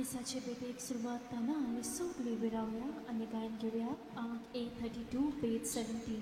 मिसाचे बेटेक सुरवात ताना आमी सगळीं उबी रावया आनी गायन घेवया आंक 832 पेज 17.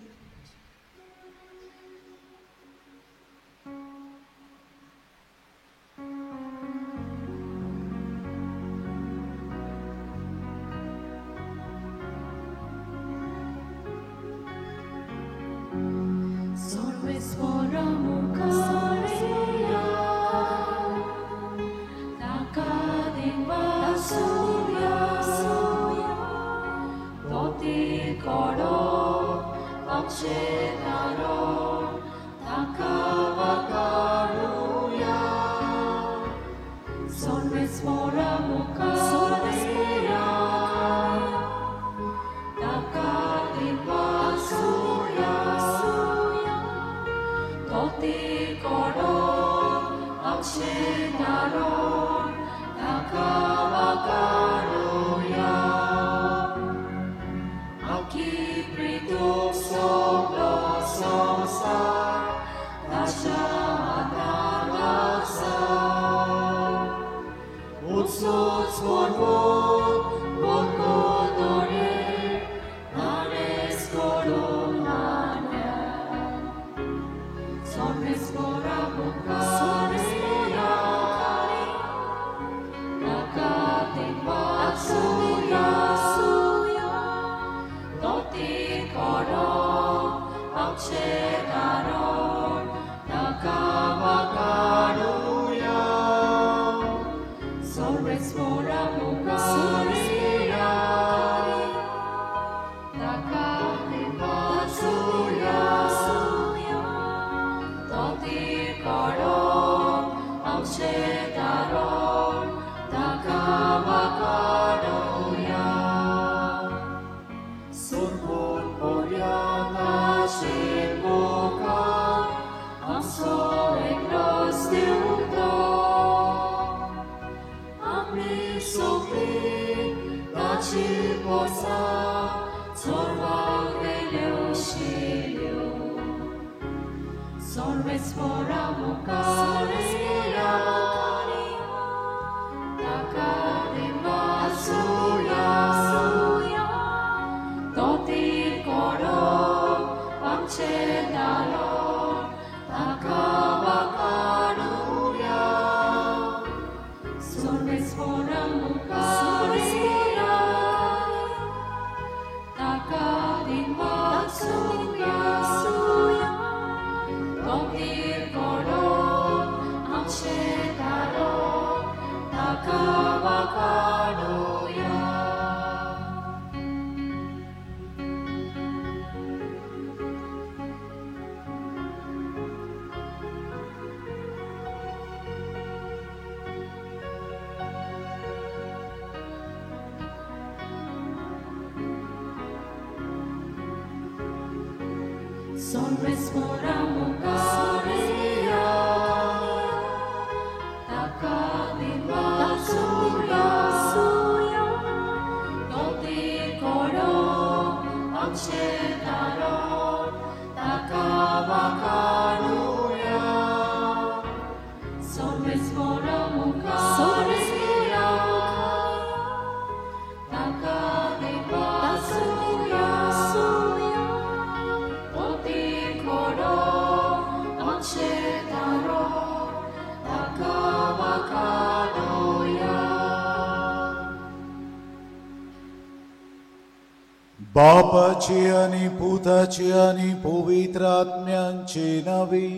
बापाची आणि पुताची आणि पवित्र आत्म्यांचे नावे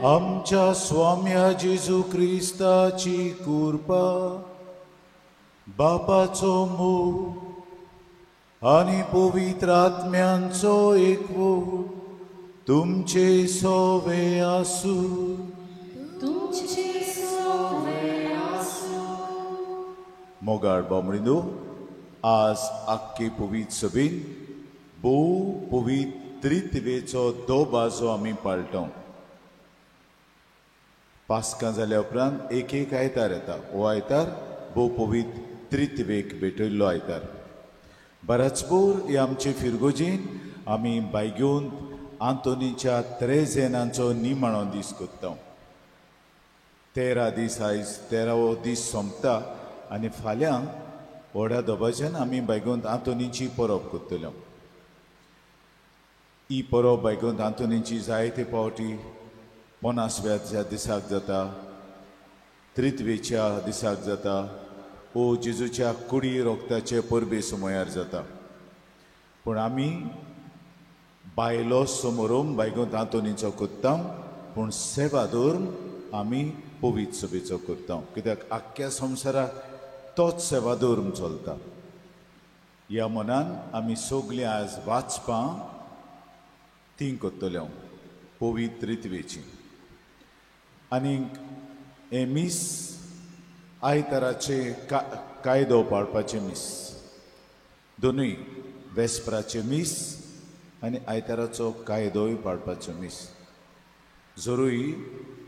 आमच्या स्वाम्या जेजू क्रिस्ताची कृपा बापाचो मोग आणि पवित्र आत्म्यांचो एकवट तुमचे सोवे आसू. मोगाळ बामणीनो आज आख्खे पवित्र सभेन भोव पवित्रित्वेचो दो बाजो आमी पाळटा. पास्कां जाल्या उपरांत एक आयतार येता. हो आयतार भोव पवित्रित्वेक भेटयल्लो आयतार. बराचभर हे आमचे फिरगोजेन आमी बायग्योन आंतोनीच्या त्रेझेनांचो निमाणो दीस कोत्ता. 13 दीस आयज 13वो दीस सोंपता आनी फाल्यां व्हडा दोबाच्यान आमी बायगोंत आंतोनीची परब करतल्यो. ही परब बायगोंत आंतोनीची जायते पावटी 50व्या दिसाक जाता, त्रितवेच्या दिसाक जाता, वो जेजूच्या कुडी रोगताचे परबे सुमयार जाता. पूण आमी बायलो समोरून बायगोंत आंतोनीचो कोत्ता, पूण सेवा दवरून आमी पवित्र सभेचो करता, कित्याक आख्ख्या संवसाराक तोच सेवा दवरून चलता. ह्या मनान आमी सगळीं आज वाचपां तीं करतल्यो पवित्र रितवेची. आनीक हे मीस आयताराचे कायदो पाळपाचे मीस, दोनूय वेस्पराचे मीस आनी आयताराचो कायदोय पाळपाचो मीस. जरूय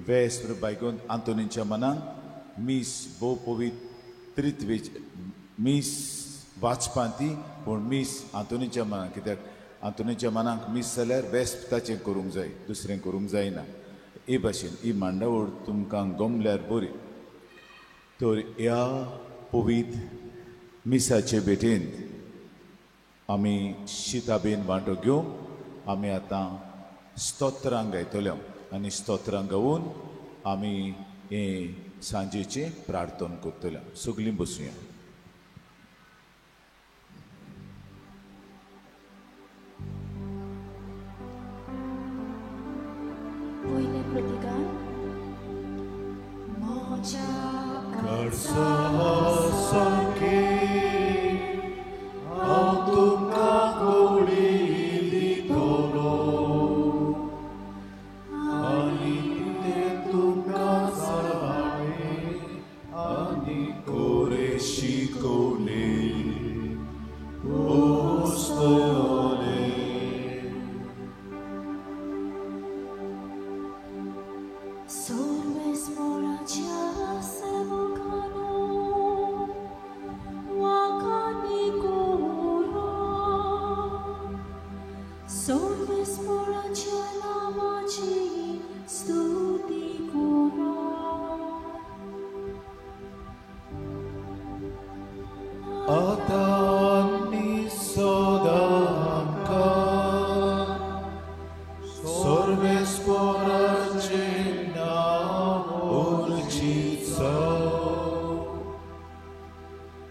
वेस्पर बायगोंत आंतोनीच्या मनान मीस भोव पवित्र रितवेची मीस वाचपां ती, पूण मीस आंतोनीच्या मनान, कित्याक आंतोनीच्या मनाक मीस जाल्यार वेस्प ताचें करूंक जाय, दुसरें करूंक जायना. हे भाशेन ही मांडावळ तुमकां गमल्यार बरी. तर ह्या पवित्र मिसाचे भेटेंत आमी शिताबेन वांटो घेवंक आमी आतां स्तोत्रांक गायतल्यो आनी स्तोत्रांक गावून आमी हे सांजेचे प्रार्थना करतल्यो. सगळीं बसुया. पयले प्रतिगान. म्हज्या कडसा सारके हांव तुमकां गोडी दितलो आनी तें तुमकां सहाय आनी कोरे शिकोवले पोसतले. Sorvesmoracia sevokano, wakani kora. Sorvesmoracia namaci stuti kora. Atani sodanka sorvesporace urcica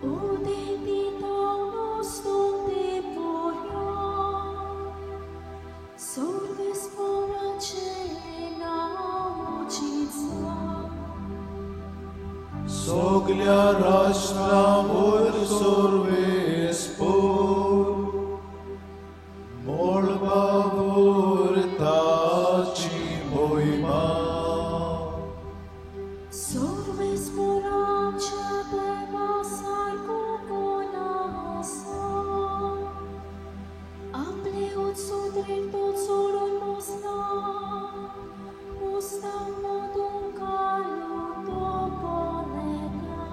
Udeti tauno stunde poria. Sorvesmoracia naucica. soglia raष्ट्रांवर sorvespor molbavur taci moima. Sorvesmoracia bemasai kukonasa. Apleut sudrentot solon mosna. Mustam modum kaluto polena.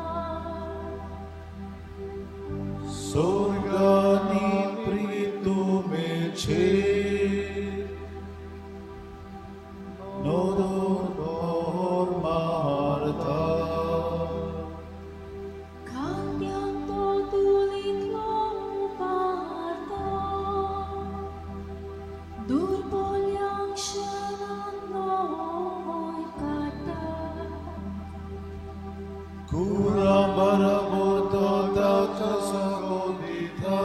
Sorgani pritumece nodor marta. Cantiam totulit lomu parta. Dur poliam shenan noi kata. Cura barabota takasagodita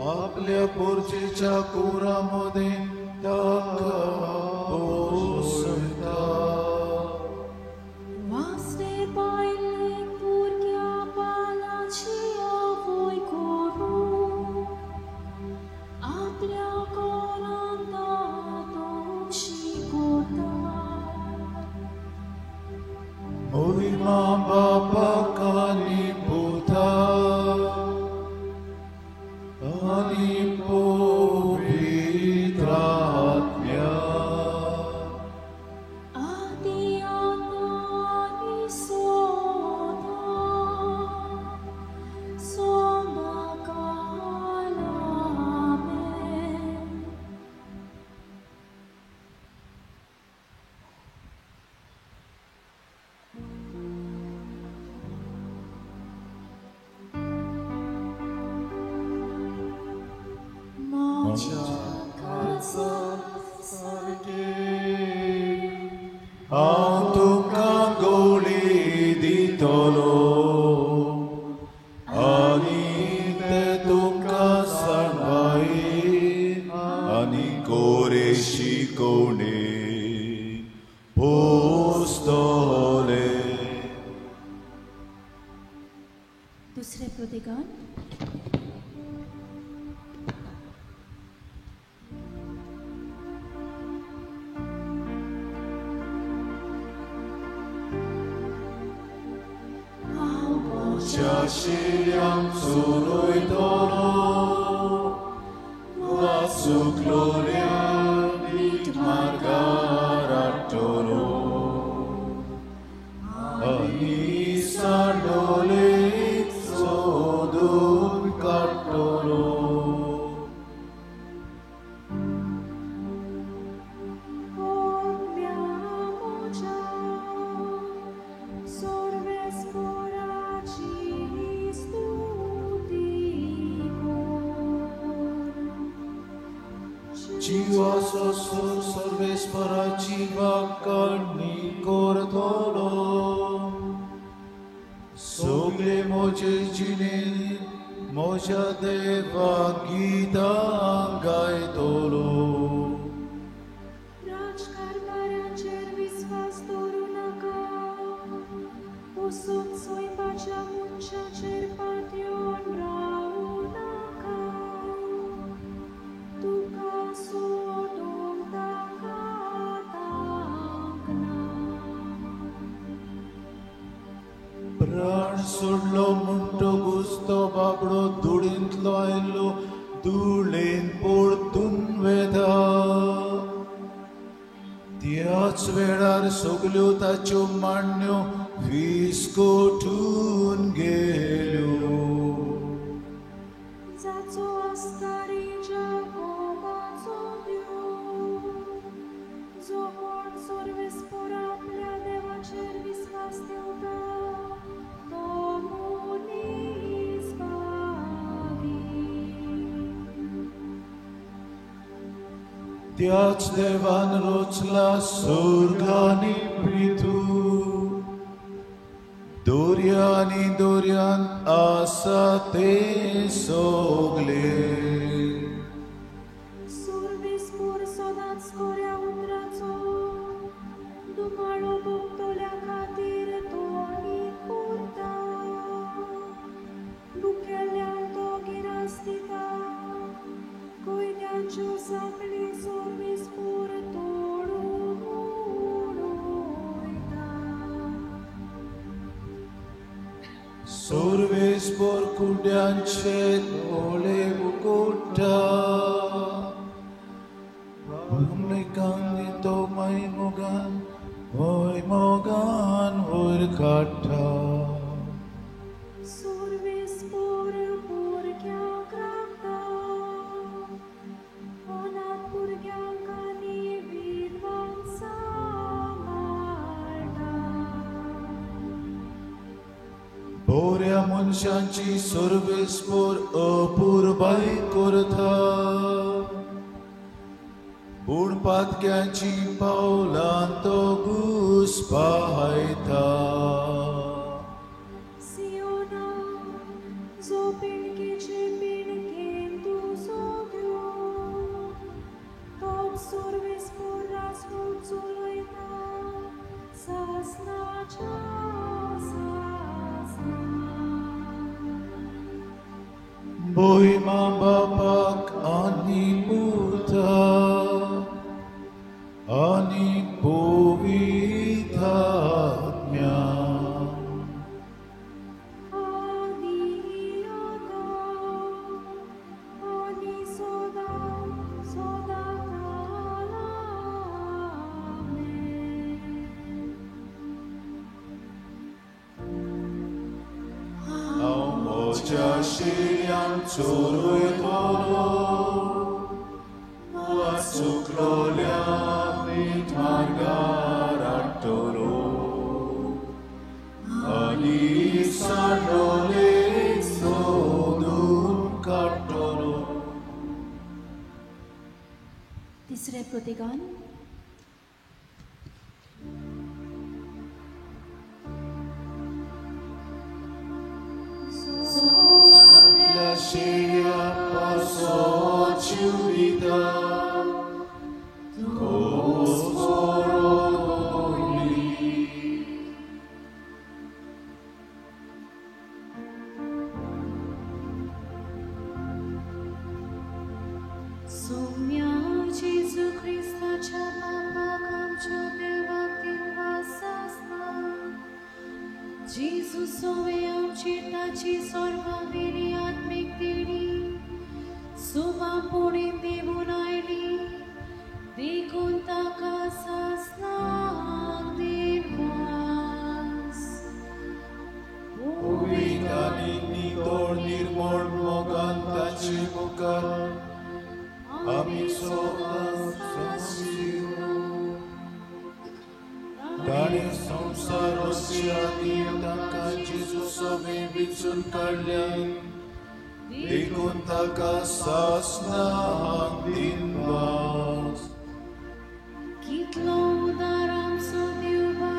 आपल्या पोरचेच्या कुरामध्ये ताका पोसता. Vaste baile purgia palacia voi coru. Aplia coranda doci gota. Moima baba kani puta ani povitratmya. Adi atani soda. Soma kalame. हांव तुमकां गवळी दितलो आनी ते तुमकां सांबाळीन आनी गोरे शिकोवणे पोसतले. दुसरे प्रतिगान. Siam suroitoro, vasu gloria vit margaratoro, ani sandolit sodun katoro. Jiva sosur sorves para jiva karni kortolo, sogle moje jine moja deva gita gaitolo. Rajkarmarea cervis vastorunaka, usut soi pacea muncea cer pation raunaka, tu caso dom takatangna. प्राण सोडलो म्हणटो गुस्तो बाबडो धुळींतलो आयलो धुळेन पडतून वेधा. त्याच वेळार सगल्यो ताच्यो मांडण्यो विस्कोटून गेल्यो. जाचो आस्तारी जाकोबाचो देव, जो कोण सर्वेस्पर आपल्या देवाचेर विस्वास ठेवता, तो मनीस भावी. त्याच देवान रचला स्वर्ग आनी पृथ्वी, दर्या आनी दर्यांत आसा ते सगळे. सर्वेस्पर सदांच कोऱ्या उंदराचो दुमाळो भोगतल्या खातीर तो नीत करता. भुकेल्यांक तो गिरास दिता, कोयत्यांच्यो सांगली सर्वेस्पर तोडून उडयता. सर्वेस्पर कुड्यांचे दोळे उगडटा, भुमिकांनी तो मैमोगान वयर काडटा. सर्वेस्पर भुरग्यांक राखता, अनाथ भुरग्यांक आनी विधवांक सांबाळटा. बऱ्या मनशांची सर्वेस्पर अपुरबाय करता, पूण पातक्यांची पावलां तो घुस्पायता. सियोना, जो पिणकेचे पिणकेन तूं सोद्यो, तोच सर्वेस्पर रासपूत चलयता, सासणाच्या सासणां. भोयमा बापाक आनी पुता आनी पवित्र आत्म्या. आनी आता, आनी सदां सदां हांव म्हज्या शिर्यान चोरयतलो, वाचुकलोल्या मीठ मार्गार हाडटलो, आनी सांडोले सोदून काडटलो. तिसरें प्रतिगान आपल्या शेयापासोची विदा तोच बरो होली. सौम्या जेजू ख्रिस्ताच्या पापाक आमच्या देवातील वास आसता. जेजू सोवे आमची ताची स्वर्गावेली आत्मिक देणी सुवापोणी देवून आयली. देखून ताका सासनाक देवास. पवित्र आनी नितळ निर्मळ मोगान ताचे मुखार आमी ताणे संसार रचयानी ताका जेजू सोवे विचून काडले. देखून ताका सासनाक दिनवास. कितलो उदार आमचो देवा.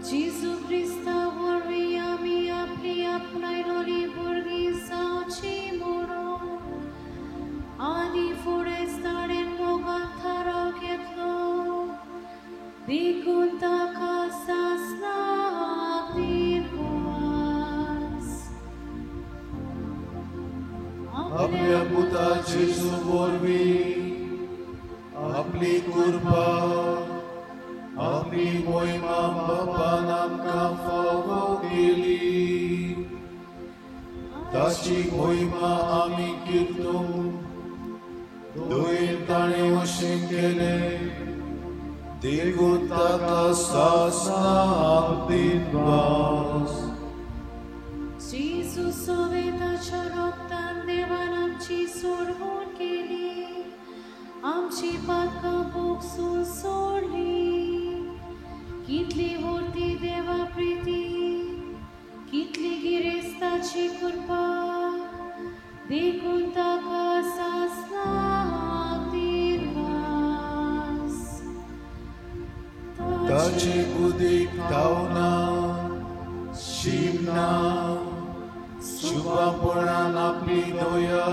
जेजू ख्रिस्ता वरवीं आमी आपली आपणायलोली भुरगीं जावची म्हणून आनी फुडेंच ताणें मोगान थाराव घेतलो. देखून ताका सासनाक दिनवास. आपल्या पुता जेजू वरवीं आपली कृपा आपली मोहिमा बापान आमकां फावो केली. ताची मोहिमा आमी किर्तून दोन ताणें अशें केलें. देखून ताका सासनाक दिनवास. जेजू सोवे ताच्या रोगतान देवान आमची सोडवण केली. आमची पातकां बोगसून सोडली. कितली व्हरती देवा प्रिती. कितली गिरेस्ताची कृपा. देखून ताका सासनाक दिनवास. ताचे कुदीक धांवना शिमना शुभापणान आपली दया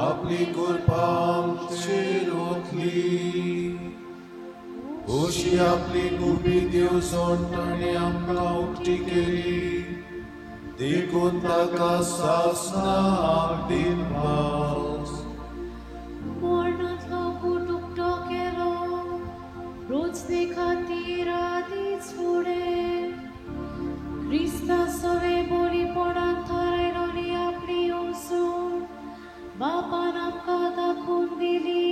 आपली कृपा आमचेर ओतली. अशी आपली गुपी दिवसोन ताणें आमकां उक्ती केली. देखून ताका सासनाक दिनवास. मरणांतलो कूट उक्तो केलो. रोजने खातीर आदींच फुडें ख्रिस्ता सोवे बोलीपणान थारायलोली आपली वचून बापान आमकां दाखोवन दिली.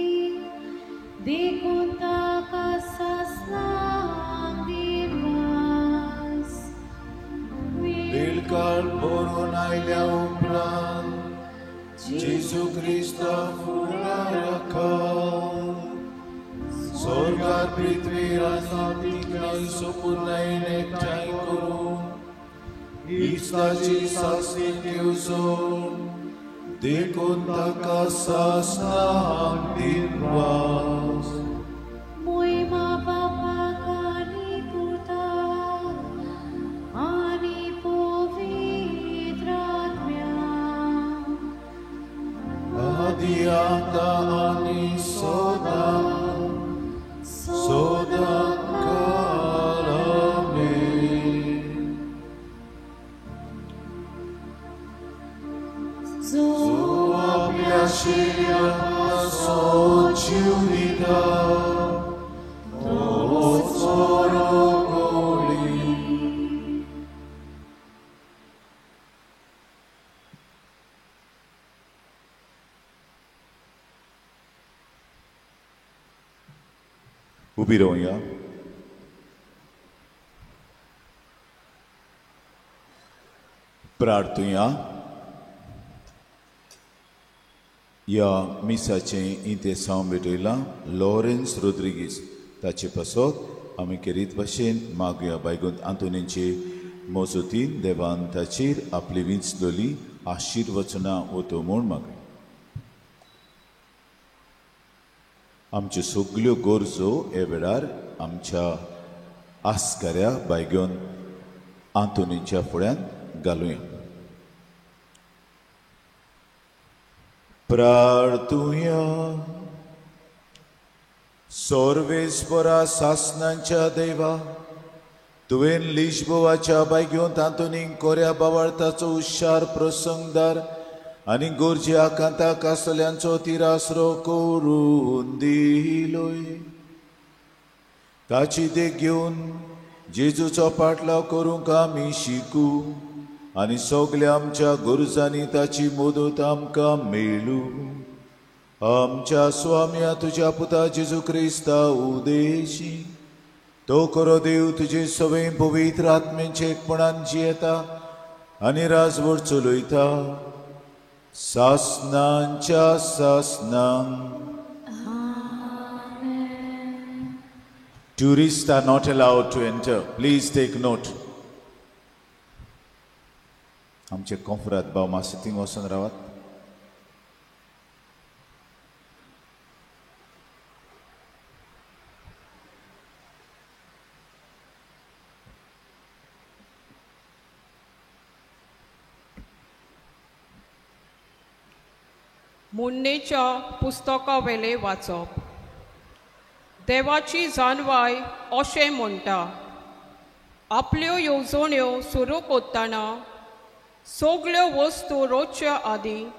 देखून ताका सासनाक दिनवास. वेळकाळ बरोवन आयल्या उपरांत जेजू क्रिस्ता फुडार राखा. स्वर्गार पृथ्वीर आसा तितल्यान सोपुनायेन एकठांय करून इश्टाची सासणी दिवचोन देखून ताका सासनाक दिनवास. मोहिमा बापाक आनी पुताक आनी पवित्र आत्म्याक आदि आतां आनी सदां सदांकाळ आमेन. जो आपल्या शेयापासोन जीव दिता तोच बरो होली. उबी रावया. प्रार्थुया. ह्या मिसाचें इंतेसांव भेटयलां लॉरेन्स रोड्रिगीस ताचे पासत आमी केरीत भाशेन मागुया. बायगुंत आंतोनीचे मोजोतीन देवान ताचेर आपली विंचलोली आशीर्वचनां वतो म्हूण मागुया. आमच्यो सगल्यो गरजो हे वेळार आमच्या आस्काऱ्या बायगेवन आंतोनीच्या फुड्यान घालुया. प्रार्थुया. सर्वेस्परा सासनांच्या देवा, तुवें लिशबोवाच्या बायगेवन तांतोनीक कोऱ्या बाबाळताचो हुशार प्रसंगदार आनी गोरजे आकांताक आसल्यांचो तिरासरो करून दिलोय. ताची देख घेवन जेजूचो पाटलाव करूंक आमी शिकू आनी सगल्या आमच्या गरजांनी ताची मदत आमकां मेळू. आमच्या स्वाम्या तुज्या पुता जेजू क्रिस्ता उदेशी तो करो देव तुजे सवय पवित्र आत्मेचे एकपणान जियेता आनी राजवट चलयता सासनांच्या सासनांक. Tourists are not allowed to enter. Please take note. आमचे कॉन्फरात भाव मातशे थिंग वचून रावात. मुन्नेच्या पुस्तका वेले वाचप. देवाची जानवाय अशें म्हणटा, आपल्यो येवजण्यो सुरू करतना सगल्यो वस्तू रोचच्या आदीं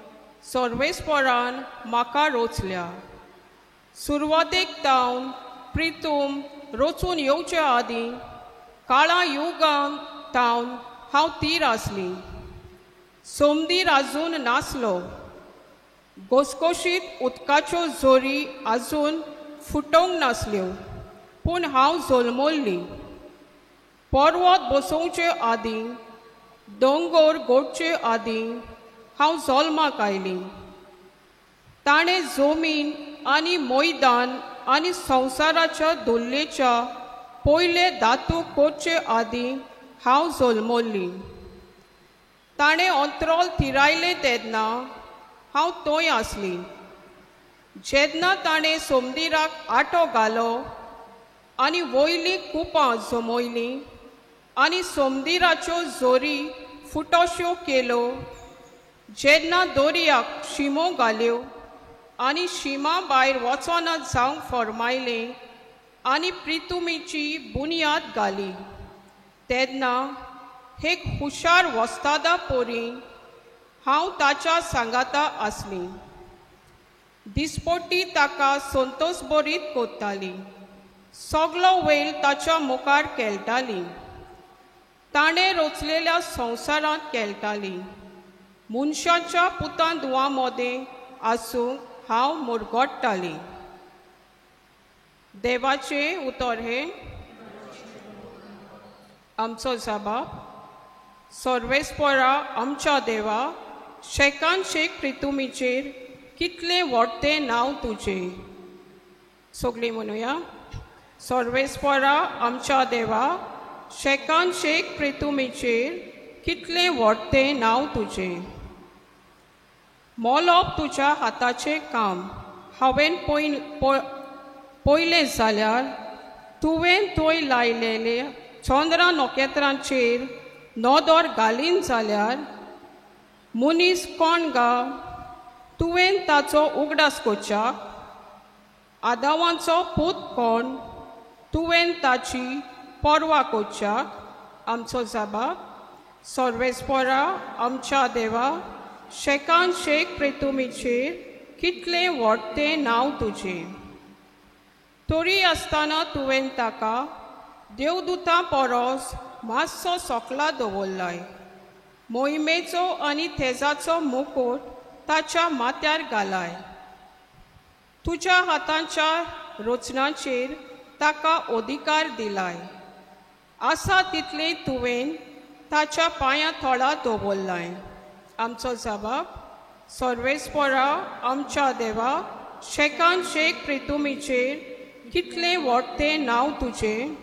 सर्वेस्परान म्हाका रोचल्या. सुरवातेक तावन प्रितूम रोचून येवच्या आदीं काळा युगांत तावन हांव तीर आसली. सोमदीर आजून नासलो. घोसघोशीत उदकाच्यो झोरी आजून फुटोवंक नासल्यो, पूण हांव जल्मल्ली. पर्वत बसोवचे आदीं दोंगर घोडचे आदीं हांव जल्माक आयली. ताणें जमीन आनी मैदान आनी संवसाराच्या धुल्लेच्या पयले धातू करचे आदीं हांव जल्मल्ली. ताणें अंतरोल थिरायलें तेन्ना हांव थंय आसली. जेन्ना ताणें सोमदिराक आटो घालो आनी वयलीं कुपां जमयलीं आनी सोमदिराच्यो झोरी फुटोश्यो केल्यो, जेन्ना दर्याक शिमो घाल्यो आनी शिमा भायर वचना जावंक फरमायलें आनी प्रितुमीची बुनयाद घाली, तेन्ना एक हुशार वस्तादा पोरी हांव ताच्या सांगाता आसली. दिसपट्टी ताका संतोश बरीत कोत्ताली. सगलो वेळ ताच्या मुखार केळटाली. ताणें रचलेल्या संवसारांत केळटाली. मनशाच्या पुतां दुवा मदें आसूंक हांव मुरगोडटाली. देवाचें उतर हें. आमचो जबाब. सर्वेस्परा आमच्या देवा, शेकान शेक प्रितुमीचेर कितलें व्हडतें नांव तुजें. सगळीं म्हणुया. सर्वेस्परा आमच्या देवा, शेकान शेक प्रितुमीचेर कितलें व्हडतें नांव तुजें. मोलोप तुज्या हाताचें काम हांवें पळयलें जाल्यार तुवें थंय लायलेले चंद्रा नोखेत्रांचेर नदर घालीन जाल्यार मनीस कोण गा. तुवें ताचो उगडास कोच्याक. आदावांचो पूत कोण. तुवें ताची पर्वा कोच्याक. आमचो जबाब. सर्वेस्परा आमच्या देवा, शेकान शेक प्रितुमीचेर कितलें व्हडतें नांव तुजें. तरी आसतना तुवें ताका देवदूतां परस मातसो सकला दवरलाय. मोहिमेचो आनी तेजाचो मुकुट ताच्या माथ्यार घालाय. तुज्या हातांच्या रचनाचेर ताका अधिकार दिलाय. आसा तितलें तुवें ताच्या पांया थळा दवरलाय. आमचो जबाब. सर्वेस्परा आमच्या देवा, शेकान शेक प्रितुमीचेर कितलें व्हडतें नांव तुजें.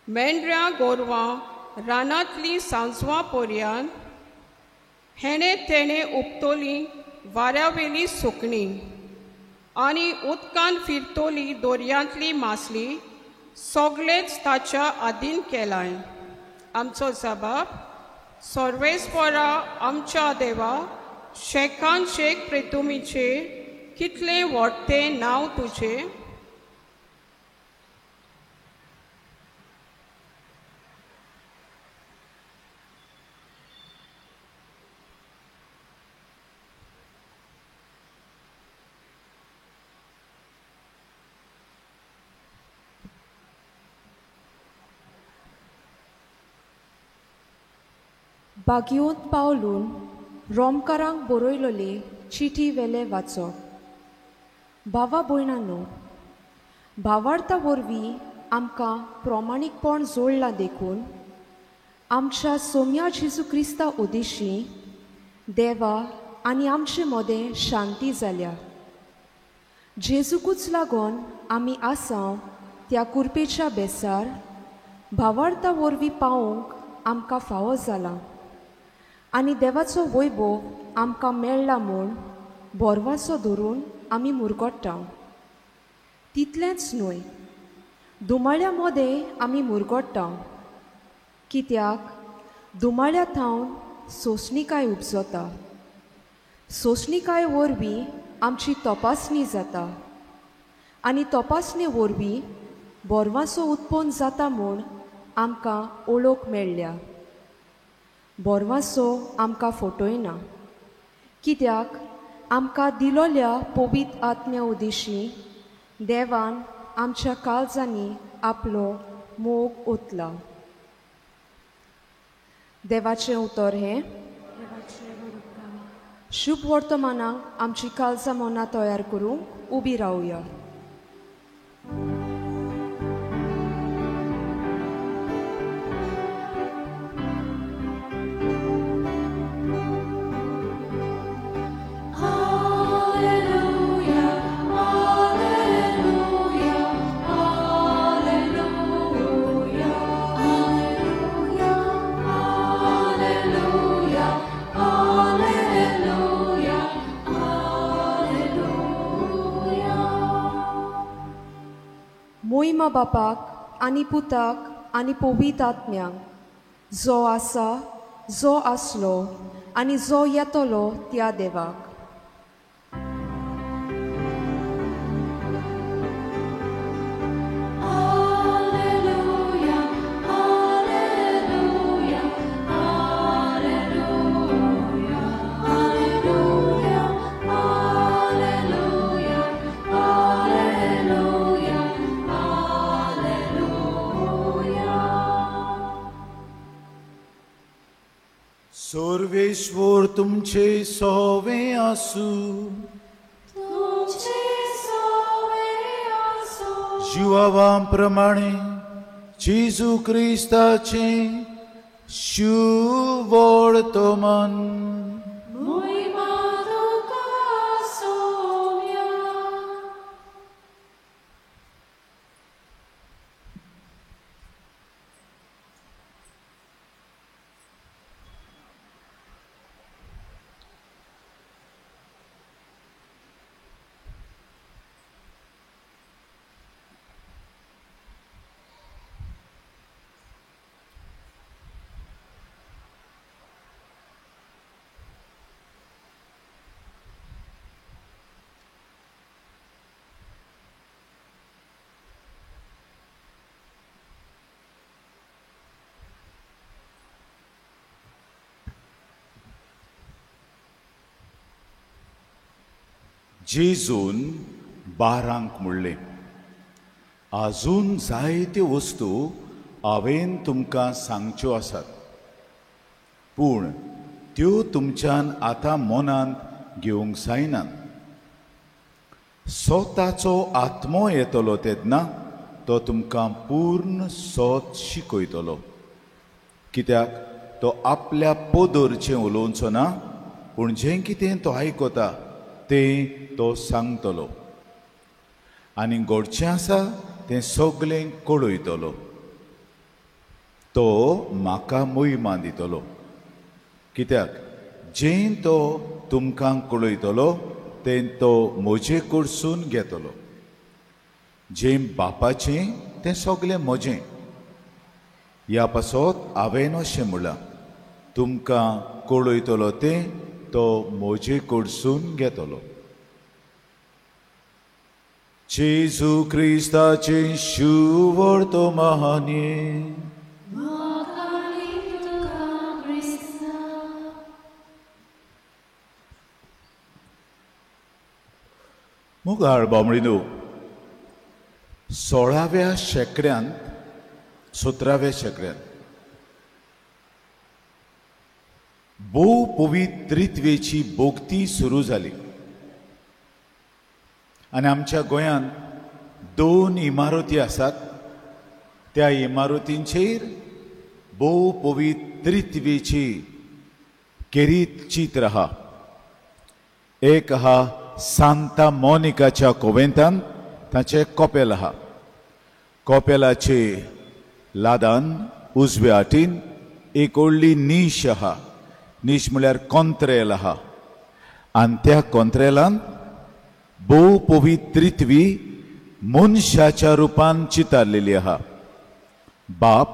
मेंढऱ्या गोरवां रानांतलीं सांजवां पर्यान हेणे तेणे उपतोलीं वाऱ्यावेलीं सुकणीं. आनी उदकान फिरतोली दोर्यांतली मासली सगळेच ताच्या आदीन केलाय. आमचो जबाब, सर्वेस्परा आमच्या देवा, शेकान शेक प्रेतुमीचे कितले व्हडते नांव तुझे. बागयोंत पावलून रोमकारांक बरयलोली चिठी वेले वाचप. भावा भयणांनो, भावार्था वरवीं आमकां प्रमाणीकपण जोडलां देखून आमच्या सोम्या जेजू क्रिस्ता उद्देशी देवा आनी आमचे मदें शांती जाल्या. जेजूकूच लागून आमी आसां त्या कुरपेच्या बेसार भावार्था वरवीं पावूंक आमकां फावो जाला आनी देवाचो वैभव आमकां मेळ्ळा म्हूण बोरवासो धरून आमी मुरगोडटा. तितलेंच न्हय, दुमाळ्या मदें आमी मुरगोडटा, कित्याक दुमाळ्या थावन सोंसणीकाय उपजता. सोंसणीकाय वरवीं आमची तपासणी जाता आनी तपासणे वरवीं बोरवासो उत्पन्न जाता म्हूण आमकां ओळख मेळ्ळ्या. बोरवासो आमकां फटयना, कित्याक आमकां दिलोल्या पवित्र आत्म्या उद्देशी देवान आमच्या काळजांनी आपलो मोग ओतला. देवाचें उतर हें, शुभ वर्तमानाक आमची काळजां मनां तयार करूंक उबी रावया. मोहिमा बापाक आनी पुताक आनी पवित्र आत्म्यांक, जो आसा, जो आसलो आनी जो येतलो त्या देवाक. सर्वेश्वर तुमचे सोवे आसू. जिवावां प्रमाणे जेजू क्रिस्ताचे शुभ वर्तमान. जेजून 12 म्हणलें, आजून जायत्यो वस्तू हांवें तुमकां सांगच्यो आसात, पूण त्यो तुमच्यान आतां मनांत घेवंक जायनात. स्वताचो आत्मो येतलो तेन्ना तो तुमकां पूर्ण सोत शिकयतलो, कित्याक तो आपल्या पोदरचें उलोवचो ना, पूण जें कितें तो आयकता तें तो सांगतलो आनी घडचें आसा तें सगळें कळयतलो. तो म्हाका मोहिमा दितलो, कित्याक जें तो तुमकां कळयतलो तें तो म्हजे कडसून घेतलो. जें बापाचें तें सगलें म्हजें. ह्या पासत हांवें अशें म्हणलां, तुमकां कळयतलो तें तो म्हजे कडसून घेतलो. जेजू क्रिस्ताचें शुभ वर्तमाने मुगार बामणीनो, 16व्या शेंकड्यांत 17व्या शेंकड्यांत भोव पवित्रित्वेची बोगती सुरू जाली. आनी आमच्या गोंयांत 2 इमारती आसात. त्या इमारतींचेर भोव पवित्रित्वेची केरीत चित्र आहा. एक आहा सांता मोनिकाच्या कोवेंतान, ताचें कॉपेल आहा. कॉपेलाचे लादान उजव्या वाटेन एक व्हडली नीश आहा. नीश म्हळ्यार कॉंत्रेल आहा. आनी त्या कॉंत्रेलांत भोव पवित्रित्वी मनशाच्या रुपान चितारलेली आहा. बाप,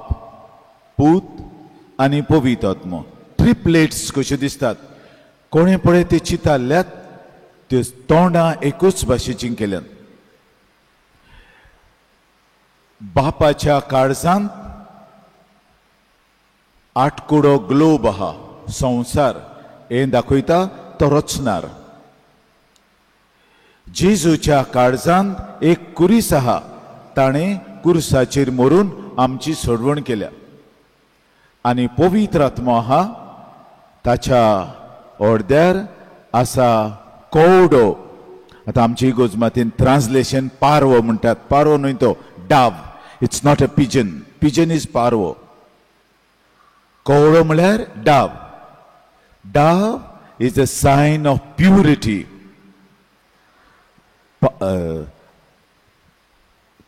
पूत आनी पवित्र आत्मो, ट्रिपलेट्स कश्यो दिसतात. कोणें पळय ते चितारल्यात, ते तोंडां एकूच भाशेचीं केल्यात. बापाच्या काळजांत 8 कुडो ग्लोब आहा. संवसार हें दाखयता तो रचणार. जेजूच्या काळजांत एक कुरीस आहा. ताणें कुरसाचेर मरून आमची सोडवण केल्या. आनी पवित्र आत्मो आहा. ताच्या अर्द्यार आसा कवडो. आतां आमच्या इगोजमातीन ट्रान्सलेशन पारवो म्हणटात. पारवो न्हय तो, dove. It's not a pigeon. Pigeon is पारवो. कवडो म्हळ्यार dove. Dove is a sign of purity.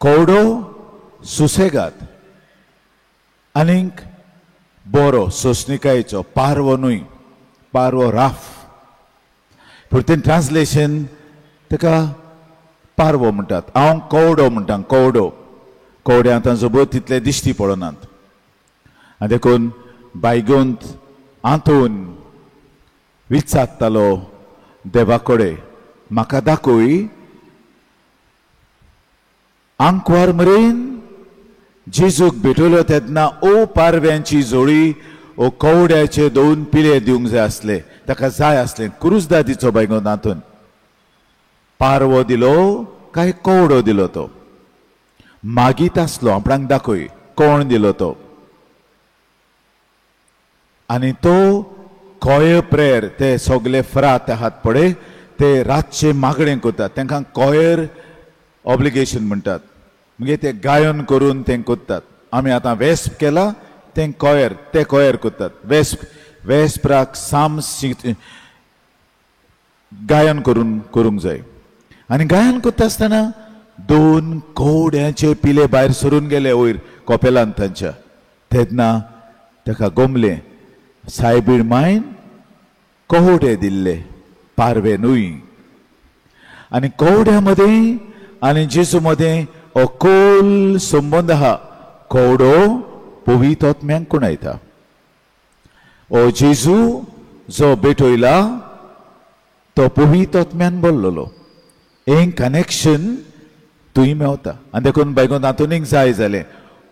कवडो सुसेगाद आनीक बरो सोंसणिकायेचो. पारवो न्हय, पारवो राफ. पूण तें ट्रान्सलेशन ताका पारवो म्हणटात. हांव कवडो म्हणटा. कवडो. कवड्या आतां जोबोर तितले दिश्टी पडनात. आनी देखून बायगोंत आंतून विचारतालो देवा कडेन, म्हाका दाखय आंकवार मेरेन जेजूक भेटयलो तेन्ना ओ पारव्यांची जोडी ओ कवड्याचे 2 पिले दिवंक जाय आसले. ताका जाय आसलें क्रूजदा दिचो बायगोंत आंतून. पारवो दिलो काय कवडो दिलो तो? मागीत आसलो आपणाक दाखय कोण दिलो तो. आनी तो कोय प्रेयर, ते सगळे फ्रात आहात पळय, ते रातचे मागणें करतात. तांकां कॉयर ऑब्लिगेशन म्हणटात. म्हणजे ते गायन करून ते करतात. आमी आतां वेस्प केला, ते कॉयर, ते कॉयर करतात. वेस्पराक साम्स गायन करूंक जाय. आनी गायन करता आसतना 2 कवड्याचे पिले भायर सरून गेले वयर कॉपेलांत तांच्या. तेन्ना ताका गमलें, सायबीण मायन कवडे दिल्ले, पारवे न्हय. आनी कवड्या मदें आनी जेजू मदें अकोल संबंद आहा. कवडो पवित्र आत्म्यांक कुणायता. ओ जेजू जो भेटयला तो पवित्र आत्म्यान बोल्लोलो. हें कनेक्शन तुवें मेवता. आनी देखून बायगोंत हातून जाय जालें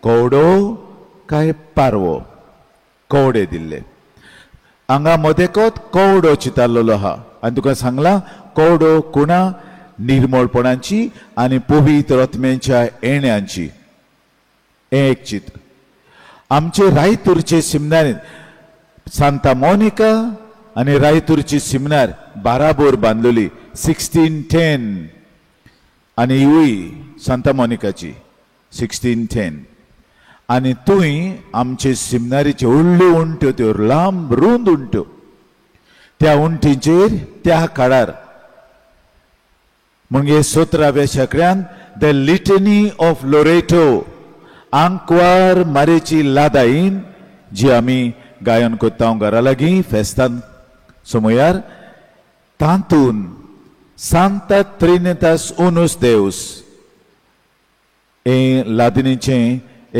कवडो काय पारवो. कवडे दिल्ले. हांगा मदेकोत कवडो चितारलेलो आहा. आनी तुका सांगलां कवडो कुणा निर्मळपणाची आनी पवित्र आत्म्याच्या येण्यांची. हें एक चित्र. आमचे रायतूरचे सिमनारीन सांता मोनिका आनी रायतूरची सिमनार बाराबोर बांदलेली 1610. आनी हिवूय सांता मोनिकाची 1610. आनी तुय आमचे सिमनारीचे व्हडल्यो उंट्यो, त्यो लांब रुंद उंट्यो. त्या उंटीचेर त्या काळार म्हणजे 17व्या शेंकड्यांत द लिटनी ऑफ लोरेटो, आंकवार मारेची लादाईन, जी आमी गायन करता घरा लागीं फेस्तान समयार, तातून Santa Trinitas Unus Deus हे लादिनीचें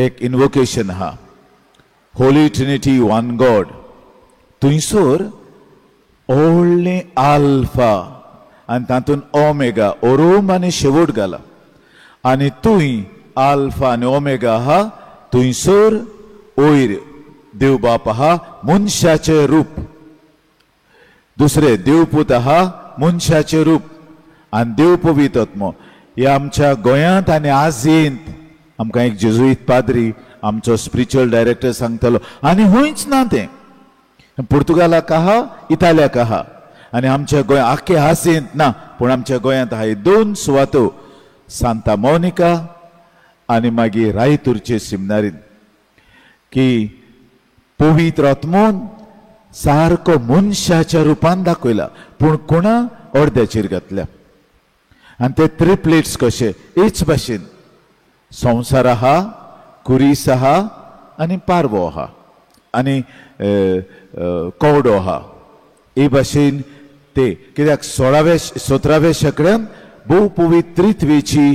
एक इन्वोकेशन हा. Holy Trinity one God. थंयसर व्हडलें आल्फा आनी तातूंत ओमेगा ओरोम आनी शेवट घाला आनी तुय आल्फा आनी ओमेगा आहा. थंयसर वयर देव बाप आहा मनशाचें रूप. दुसरे देवपूत आहा मनशाचें रूप आनी देव पवित्र आत्मो. हे आमच्या गोंयांत आनी आजयेंत आमकां एक जेजुईत पाद्री आमचो स्पिरिच्युअल डायरेक्टर सांगतालो. आनी हुंयच ना तें. पुर्तुगालाक आहा इटालियाक आहा आनी आमच्या गोंया आख्खे आजयेंत ना. पूण आमच्या गोंयांत आहा. हे दोन सुवातो सांता मोनिका आनी मागीर रायतूरचे सिमनारीन की पवित्र आत्मोन सारको मनशाच्या रुपान दाखयला पूण कोणा अर्द्याचेर घातल्या. आनी ते ट्रिप्लेट्स कशे हेच भाशेन संवसार आहा कुरीस आहा आनी पारवो आहा आनी कवडो आहा. हे भाशेन ते कित्याक 17व्या शेंकड्यान भोव पवित्रित्वेची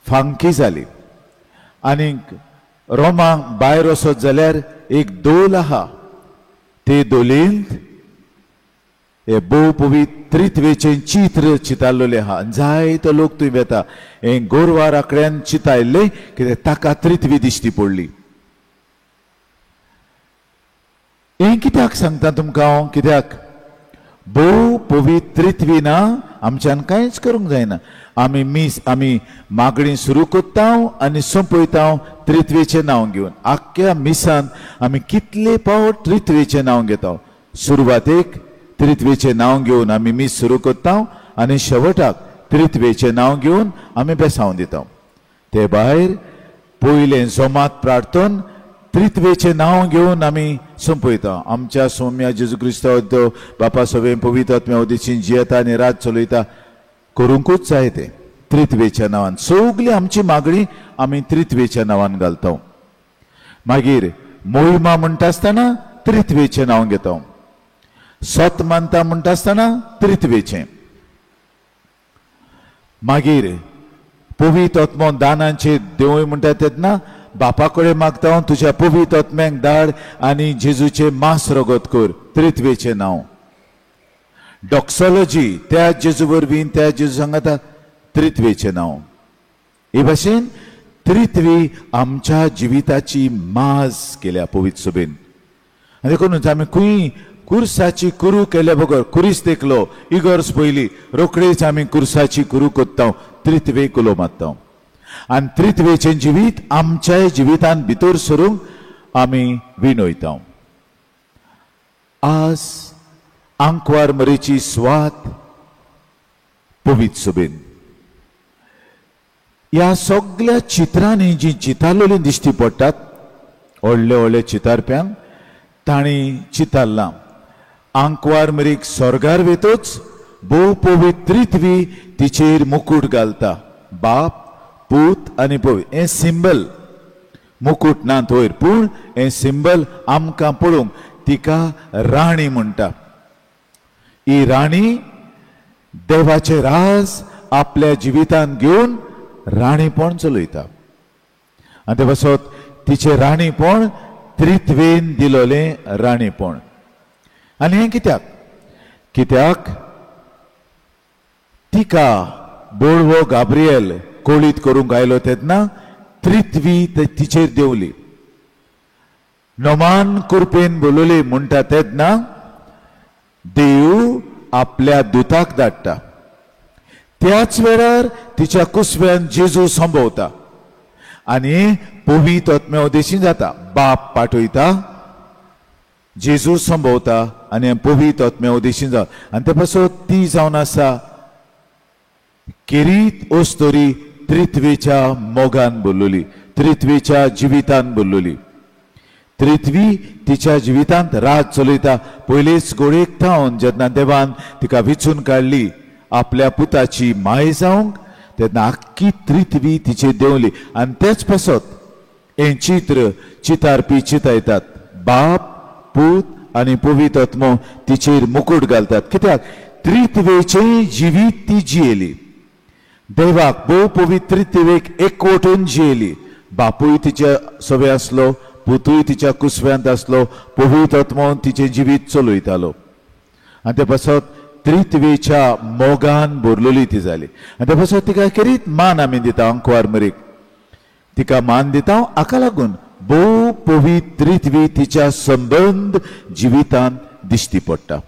फांकी जाली. आनी रोमांक भायर वचत जाल्यार एक दोल आहा. ते दोलेंत हे भोव पवित्रित्वेचें चित्र चितारलेलें आहा. जायतो लोक थंय वेता. हे गोरवार आंकड्यान चितायल्लें कित्याक ताका त्रित्वी दिश्टी पडली. हें कित्याक सांगता तुमकां हांव कित्याक भोव पवित्रित्वी ना आमच्यान कांयच करूंक जायना. आमी मागणी सुरू कोत्ता आनी सोंपयता त्रित्वेचें नांव घेवन. आख्ख्या मिसान आमी कितले फावट त्रित्वेचें नांव घेता. सुरवातेक त्रित्वेचें नांव घेवन आमी मीस सुरू कोत्ता आनी शेवटाक त्रित्वेचें नांव घेवन आमी बेसांव दिता. ते भायर पयलें जोमात प्रार्थन त्रित्वेचें नांव घेवन आमी सोंपयता. आमच्या सौम्या जेजू क्रिस्तांव बापा सवें पवित्र आत्म्या उदेशीं जियेता आनी रात चलयता करूंकूच जाय तें त्रित्वेच्या नांवान. सगळी आमची मागणी आमी त्रित्वेच्या नांवान घालता. मागीर मोहिमा म्हणटा आसतना त्रित्वेचें नांव घेता. सत मानता म्हणटा आसतना त्रित्वेचें. मागीर पवित्र आत्मो दानांचे देवूळ म्हणटा तेन्ना बापा कडेन मागता तुज्या पवित्र आत्म्याक धाड आनी जेजूचे मांस रगत कर. त्रित्वेचें नांव. डॉक्सॉलॉजी त्या जेजू वरवीं त्या जेजू सांगता त्रित्वेचें नांव. हे भाशेन त्रित्वी आमच्या जिविताची माज केल्या पवित्र सभेन. आनी देखूनच आमी खंय कुर्साची कुरू केल्या बगर कुरीस तेकलो इगर्ज पयली रोखडेच आमी कुर्साची कुरू कोत्ता त्रित्वेक उलो मारता. आनी त्रित्वेचें जिवीत आमच्या जिवितांत भितर सरूंक आमी विनयता. आज आंकवार मरेची स्वात पवित्र सभेन ह्या सगळ्या चित्रांनी जी चितारलेलीं दिश्टी पडटात व्हडले व्हडले चितारप्यांक तांणी चितारलां. आंकवार मरीक स्वर्गार वेतोच भोव पवित्रित्वी तिचेर मुकुट घालता. बाप पूत आनी पवित्र हें सिंबल. मुकुट ना वयर पूण हें सिंबल आमकां पळोवंक तिका राणी म्हणटा. ही राणी देवाचे राज आपल्या जिवितांत घेवन राणीपण चलयता. आनी ते पासत तिचे राणीपण त्रित्वेन दिलोलें राणीपण. आनी हें कित्याक तिका बोळवो गाब्रिएल कोळीत करूंक आयलो तेन्ना त्रित्वी तिचेर देंवली. नोमान कुरपेन बोलोले म्हणटा तेन्ना देव आपल्या दुताक धाडटा. त्याच वेळार तिच्या कुसव्यान जेजू संभोवता आनी पवित्र आत्म्या उदेशीं जाता. बाप पाठयता जेजू संभोवता आनी पवित्र आत्म्या उदेशीं जाता. आनी ते पासत ती जावन आसा केरीत ओस्तोरी त्रित्वेच्या मोगान बोललोली त्रित्वेच्या जिवितान बोललोली. त्रित्वी तिच्या जिवितांत राज चलयता. पयलेच घोडेक थावन जेन्ना देवान तिका विचून काडली आपल्या पुताची माय जावंक तेन्ना आख्खी त्रित्वी तिचेर देंवली. आनी तेच पासत हें चित्र चितारपी चितायतात. बाप पूत आनी पवित्र आत्मो तिचेर मुकुट घालतात. कित्याक त्रित्वेचे जिवीत ती जियेली. देवाक भोव पवित्रित्वेक एकवटून जियेली. बापूय तिच्या सोबे आसलो, पुतूय तिच्या कुसव्यांत आसलो, पवित्र आत्मोन तिचे जिवीत चलयतालो. आनी ते पासत त्रित्वेच्या मोगान भरलेली ती जाली. आनी ते पासत तिका केरीत मान आमी दिता अंकवार मरीक. तिका मान दिता हाका लागून भोव पवित्रित्वी तिच्या संबंध जिवितान दिश्टी पडटा.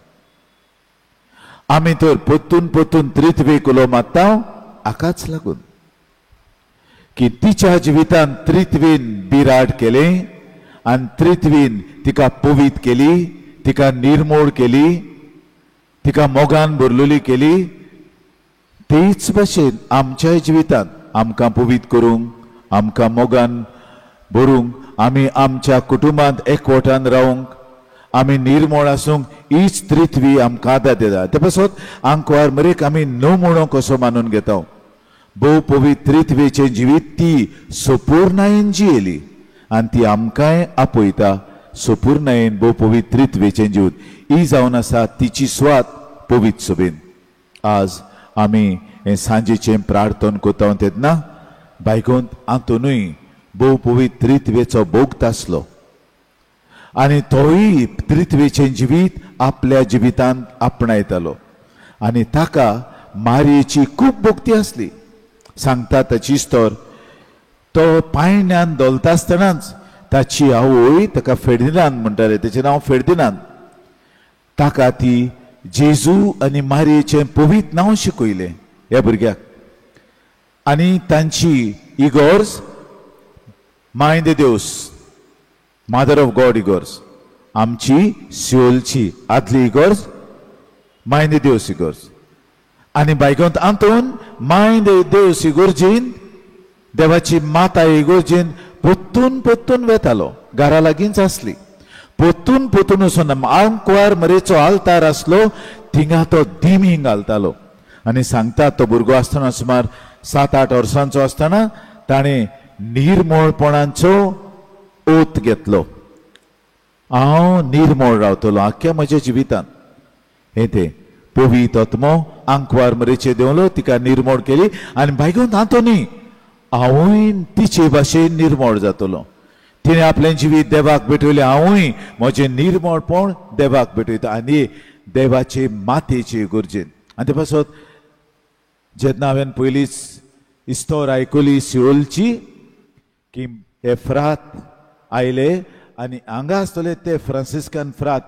आमी तर पोत्तून पोत्तून त्रित्वेक उलो मारता हाकाच लागून की तिच्या जिवितान त्रित्वेन बिराड केलें आनी त्रित्वेन तिका पवित केली, तिका निर्मोळ केली, तिका मोगान भरलेली केली. तेच भाशेन आमच्या जिवितान आमकां पवित करूंक, आमकां मोगान भरूंक, आमी आमच्या कुटुंबांत एकवटान रावंक, आमी निर्मळ आसूंक हीच त्रित्वी आमकां आदार दिता. ते पासत अंकवार मरेक आमी नो म्हणून कसो मानून घेता. भोव पवित्र त्रित्वेचें जिवीत ती संपूर्णायेन जियेली आनी ती आमकांय आपयता संपूर्णायेन भोव पवित्र त्रित्वेचें जिवीत. ही जावन आसा तिची स्वात पवित्र सभेन. आज आमी हें सांजेचें प्रार्थना कोता तेन्ना बायकोंत आंतूनय भोव पवित्र त्रित्वेचो भोगत आसलो आनी तोय त्रित्वेचें जिवीत आपल्या जिवितांत आपणायतालो आनी ताका मारयेची खूब भोगती आसली. सांगता ताची इस्तोर, तो पायण्यान दोलता आसतनाच ताची आवय ताका फेर्दिनांद म्हणटाले, तेचें नांव फेर्दिनांद, ताका ती जेजू आनी मारयेचें पवित्र नांव शिकयलें ह्या भुरग्याक. आनी तांची इगोर्ज माय द देवस, मदर ऑफ गॉड इगोर्ज, आमची सिओलची आदली इगोर्ज माय द देवस इगोर्ज. आनी बायकोंत आंतून माय द देवस इगोर्जीन, देवाची माता इगोर्जीन पोत्तून पोत्तून वेतालो. घरा लागींच आसली. पोत्तून पोत्तून वचून अंकवार मरेचो आल्तार आसलो, थिंगा तो दिमींग घालतालो. आनी सांगता तो भुरगो आसतना सुमार 7-8 वर्सांचो आसतना ताणें निर्मळपणाचो ओत घेतलो. हांव निर्मळ रावतलो आख्या म्हज्या जिवितान. हे ते पवित्र आत्मो अंकवार मरेचेर देवलो, तिका निर्मळ केली आनी बायकोन तांतूनी हांवूय तिचे भाशेन निर्मळ जातलो. तिणें आपलें जिवीत देवाक भेटयलें, हांवूय म्हजें निर्मळपण देवाक भेटयता आनी देवाचे मातेचे गरजेन. आनी ते पासत जेन्ना हांवें पयलींच इस्तोर आयकली सिओलची की हे फ्रात आयले आनी हांगा आसतले ते फ्रांसिस्कन फ्रात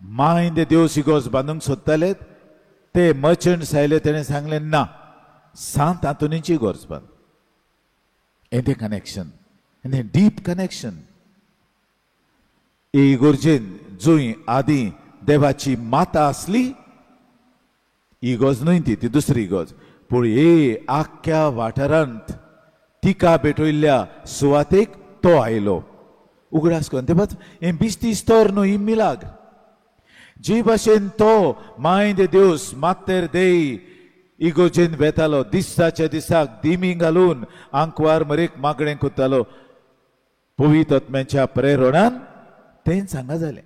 माय द देवस इगोर्ज बांदूंक सोदताले, ते मर्चंट्स आयले, तेणें सांगलें ना, सांत आंतोनीची इगोर्ज बांद. हें तें कनेक्शन, हें डीप कनेक्शन. हे इगोर्जेन जूय आदी देवाची माता आसली, इगोर्ज न्हय ती दुसरी इगोर्ज, पूण हे आख्या वाठारांत तिका भेटयल्ल्या सुवातेक तो आयलो उगडास करून. ते पास हें बिस्ती इस्तोर न्हू, ही मिलाग्र. जे भाशेन तो माय द देवस मातेर देई इगोर्जेन वेतालो, दिसाच्या दिसाक दिमी घालून अंकवार मरेक मागणें कोत्तालो पवित्र आत्म्याच्या प्रेरणान, तें सांगा जालें.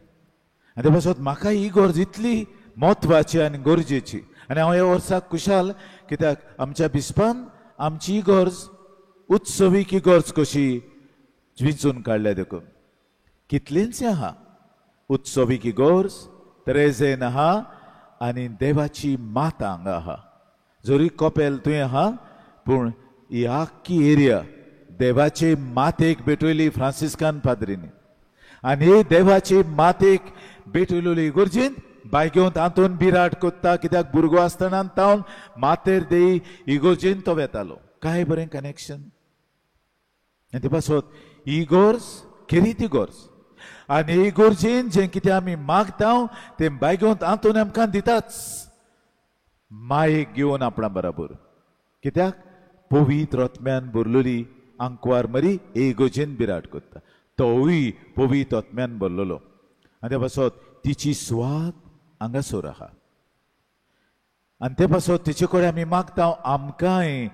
आनी ते पासत म्हाका ही इगोर्ज इतली म्हत्वाची आनी गरजेची. आनी हांव ह्या वर्साक खुशाल, कित्याक आमच्या बिस्पान आमची इगोर्ज उत्सवीक इगोर्ज कशी विंचून काडल्या देखून. कितलींच आहा उत्सवीक इगोर्ज, त्रेजेन आहा आनी देवाची माता हांगा आहा. जरी कोपेल तुवें आहा, पूण ही आख्खी एरिया देवाचे मातेक भेटयली फ्रांसिस्कान पाद्रीनी. आनी हे देवाचे मातेक भेटयलेली इगोर्जीन बायकोंत आंतून बिराट कोत्ता, कित्याक भुरगो आसतना तावन मातेर देई इगोर्जेन तो वेतालो. काय बरें कनेक्शन. आनी ते पासत इगोर्ज केरीत इगोर्ज आनी इगोर्जेन जें कितें आमी मागता तें बायकोंत आंतून आमकां दिताच, मायेक घेवन आपणा बराबर. कित्याक पवित्र आत्म्यान भरलेली अंकवार मरी इगोर्जेन बिराट कोत्ता, तोवूय पवित्र आत्म्यान भरलेलो. आनी ते पासत तिची स्वात हांगासर आहा. आनी ते पासत तिचे कडेन आमी मागता आमकांय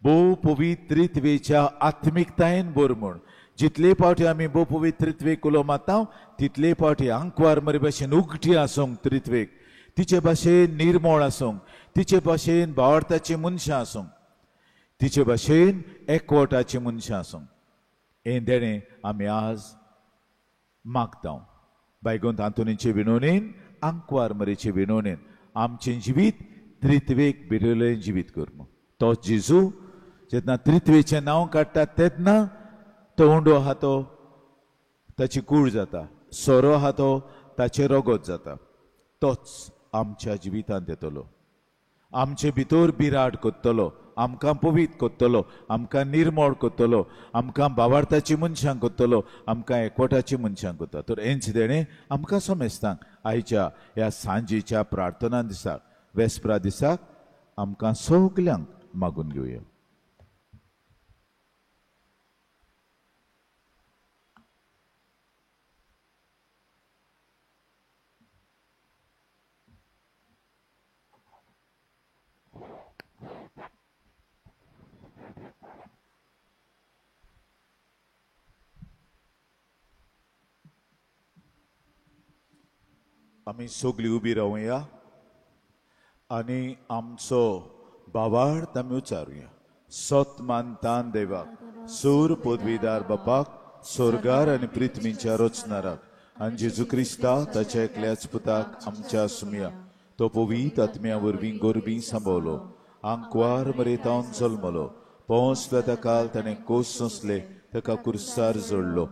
भोव पवित्रित्वेच्या आत्मिकतायेन भर म्हूण. जितले फावटी आमी भोव पवित्रित्वेक उलो मारता तितले फावटी अंकवार मरी भाशेन उगटी आसूंक त्रित्वेक तिचे भाशेन निर्मळ आसूंक, तिचे भाशेन भावार्थाची मनशां आसूंक, तिचे भाशेन एकवटाची मनशां आसूंक, हें देणें आमी आज मागता. बायगोंत आंतोनीचे विणोवणेन, आंकवार मरेचे विणोवणेन आमचें जिवीत त्रित्वेक भिरयलें जिवीत करमू. तो जेजू जेन्ना त्रित्वेचें नांव काडटा तेन्ना तो उंडो आहा तो ताची कूळ जाता, सोरो आहा तो ताचे रगत जाता. तोच आमच्या जिवितांत येतलो, आमचे भितर बिराड कोत्तलो, आमकां पवित कोत्तलो, आमकां निर्मळ कोत्तलो, आमकां भावार्थाची मनशां कोत्तलो, आमकां एकवटाची मनशां कोत्ता. तर हेंच देणें आमकां समेस्तांक आयच्या ह्या सांजेच्या प्रार्थना दिसाक, वेस्परा दिसाक आमकां सगल्यांक मागून घेवया. आमी सगळीं उबी रावया आनी आमचो भावार्थ आमी उच्चारुया. सत मानतान देवाक, सूर पदवीदार बापाक, स्वर्गार आनी पृथ्वीच्या रचणाराक आनी जेजू क्रिस्ताक ताच्या एकल्याच पुताक आमच्या सुमया, तो पवित आत्म्या वरवीं गोरबी सांबाळलो, आंकवार मरेतावन जल्मलो, पोंसला ताका ताणें कोस सोंसले, ताका कुर्सार जोडलो,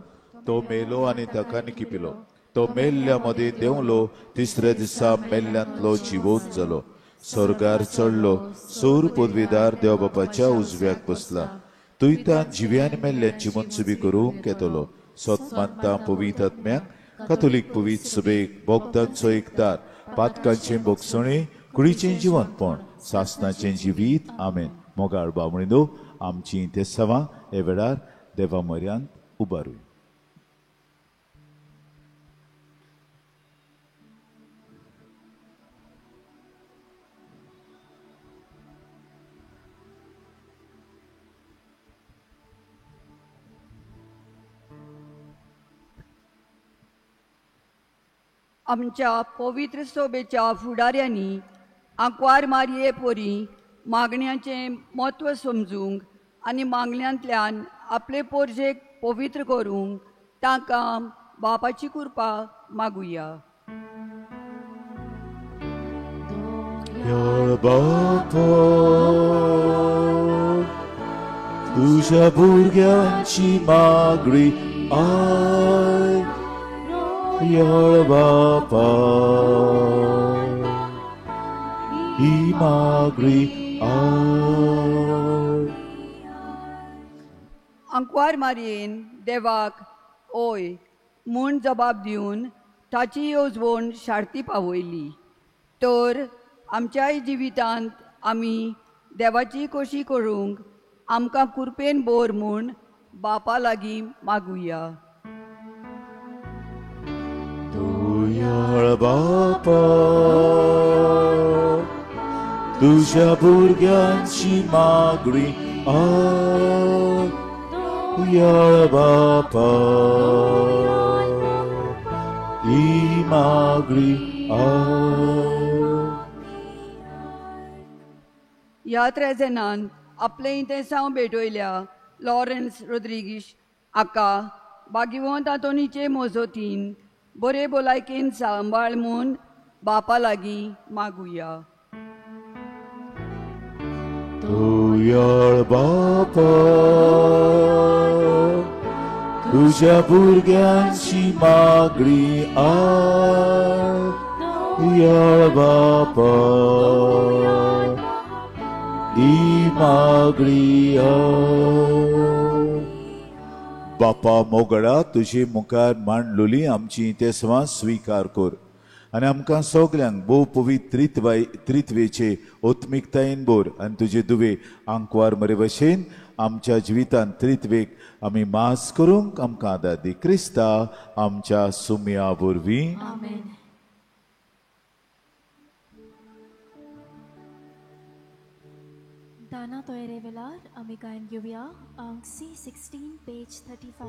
तो मेलो आनी ताका निकिपिलो, तो मेल्ल्या मदीं देंवलो, तिसऱ्या दिसा मेल्ल्यांतलो जिवोत जालो, स्वर्गार चडलो, सूर पदवीदार देव बापाच्या उजव्याक बसला, तुयतान जिव्यान मेल्ल्यांची मनसुबी करूंक येतलो. सत मानता पवित आत्म्याक, कातोलीक पवित सभेक, भक्तांचो एकदार, पातकांचें भोगसणें, कुडीचें जिवंतपण, सासणाचें जिवीत. आमेन. मोगाळ बामणिनो आमची ते सवां हे वेळार देवा म्हऱ्यांत उबारूय. आमच्या पवित्र सोबेच्या फुडाऱ्यांनी आंकवार मारये पोरी मागण्यांचें म्हत्व समजूंक आनी मागण्यांतल्यान आपले पोरजेक पवित्र करूंक तांकां बापाची कृपा मागुया. बापा, तुझ्या भुरग्यांची मागणी आय, याळ बापा, ही मागणी आय. आंकवार मारयेन देवाक ओय म्हूण जबाब दिवन ताची येवजवण शार्ती पावयली. तर आमच्याय जिवितांत आमी देवाची खोशी करूंक आमकां कृपेन बोर म्हूण बापा लागीं मागुया. याळ बापा, तुझ्या भुरग्यांची मागणी आय, याळ बापा, ही मागणी आय. ह्या त्रेजनान आपले इंतेसांव भेटयल्या लॉरेन्स रोद्रिगीश आका बागिवंत आंतोनीचे मोजोतीन बरे भलायकेन सांबाळ म्हूण बापा लागीं मागुया. याळ बापा, तुझ्या भुरग्यांची मागणी आय, याळ बापा, ही मागणी आय. बापा मोगडा, तुझे मुखार मांडलोली आमची ते सवां स्विकार कर आनी आमकां सगल्यांक भोव पवित्र त्रित्वेचे ओत्मिकतायेन बोर आनी तुजे दुवे आंकवार मरे भशेन आमच्या जिवितांत त्रित्वेक आमी मास करूंक आमकां आदार दी. क्रिस्ता आमच्या सुमया वरवीं. आमेन. दाना तोयरे वेळार आमी गायन घेवया अंक C16 पेज 35.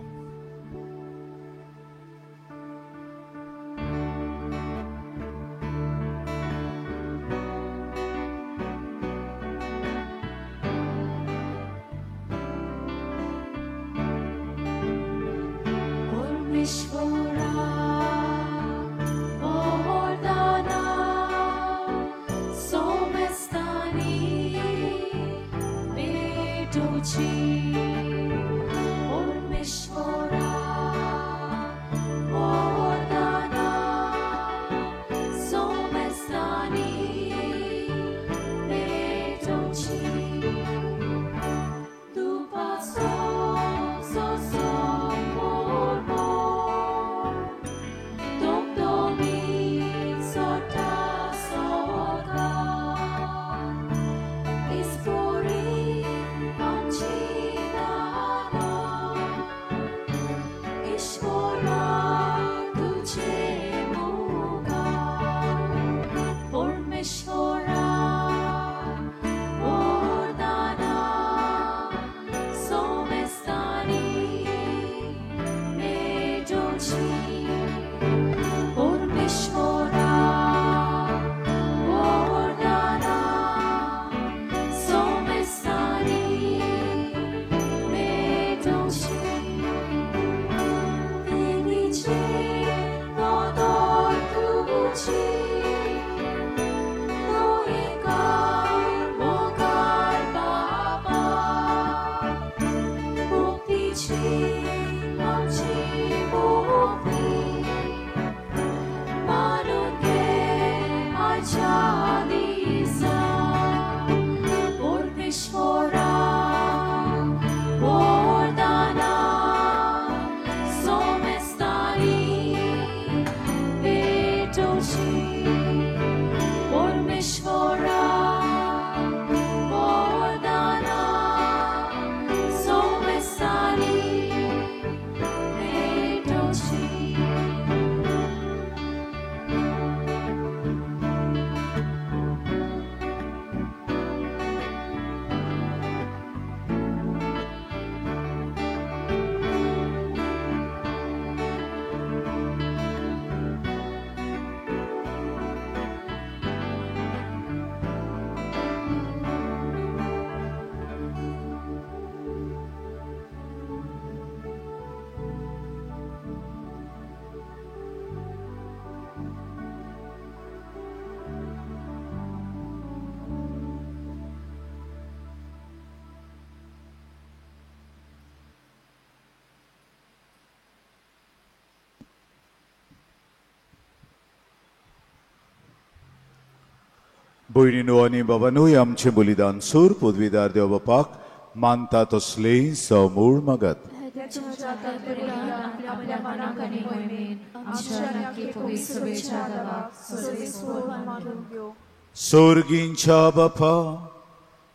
भयणीनो आनी बाबांनोय आमचे बलिदान सूर पदवीदार देव बापाक मानता तसले समूळ मागात. सोर्गींच्या बापा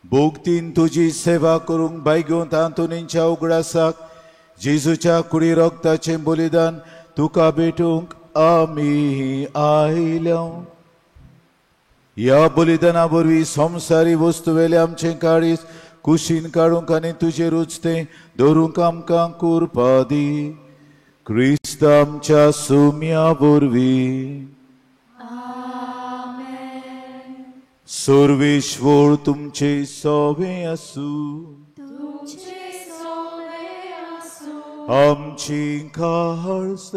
भोगतीन तुजी सेवा करूंक बायग्योंत आंतोनींच्या उगडासाक जेजूच्या कुडी रक्ताचे बलिदान तुका भेटूंक आमी आयल्या. या बलिदाना वरवीं संवसारी वस्तू वेले आमचे काळीज कुशीन काडूंक आनी तुजे रुचते दवरूंक आमकां कृपा दी. क्रिस्त आमच्या सुम्या वरवीं. सर्वेश्वर तुमचे सोवे आसूं. आमची काळज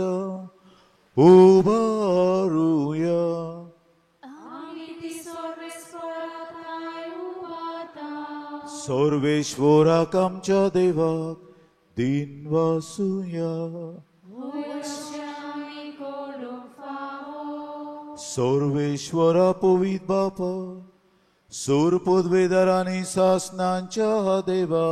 उबारुया. सर्वेश्वराक आमच्या देवाक दिन वासुया. सर्वेश्वरा पवित्र बापा सूर पदवेदार आनी सासनांच्या देवा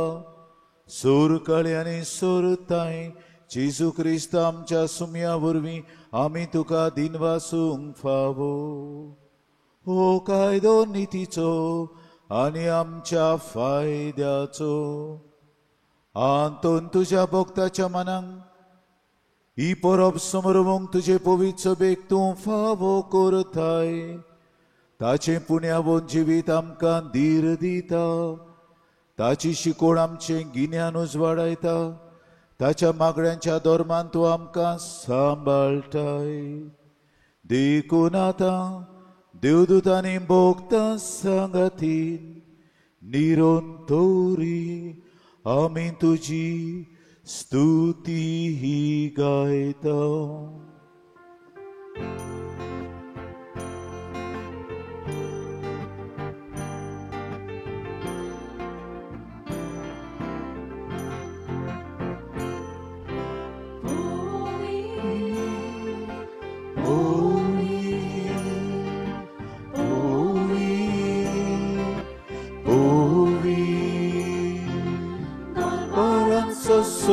सूर काळे आनी सूर ताय जेजू क्रिस्त आमच्या सुम्या वरवीं आमी तुका दिन वासूंक फावो. हो कायदो नितीचो आनी आमच्या फायद्याचो आंतोन तुज्या भक्ताच्या मनांक ही परब समरवंक तुजे पवित्र सभेक तूं फावो करताय. ताचे पुण्यावोन जिवीत आमकां धीर दिता. ताची शिकोड आमचे गिन्यान उजवाडायता. ताच्या मागण्यांच्या धर्मान तूं आमकां सांबाळटाय. देखून आतां देवदूतांनी भोगतां सांगातीन निरंतरी आमी तुजी स्तुती ही गायता.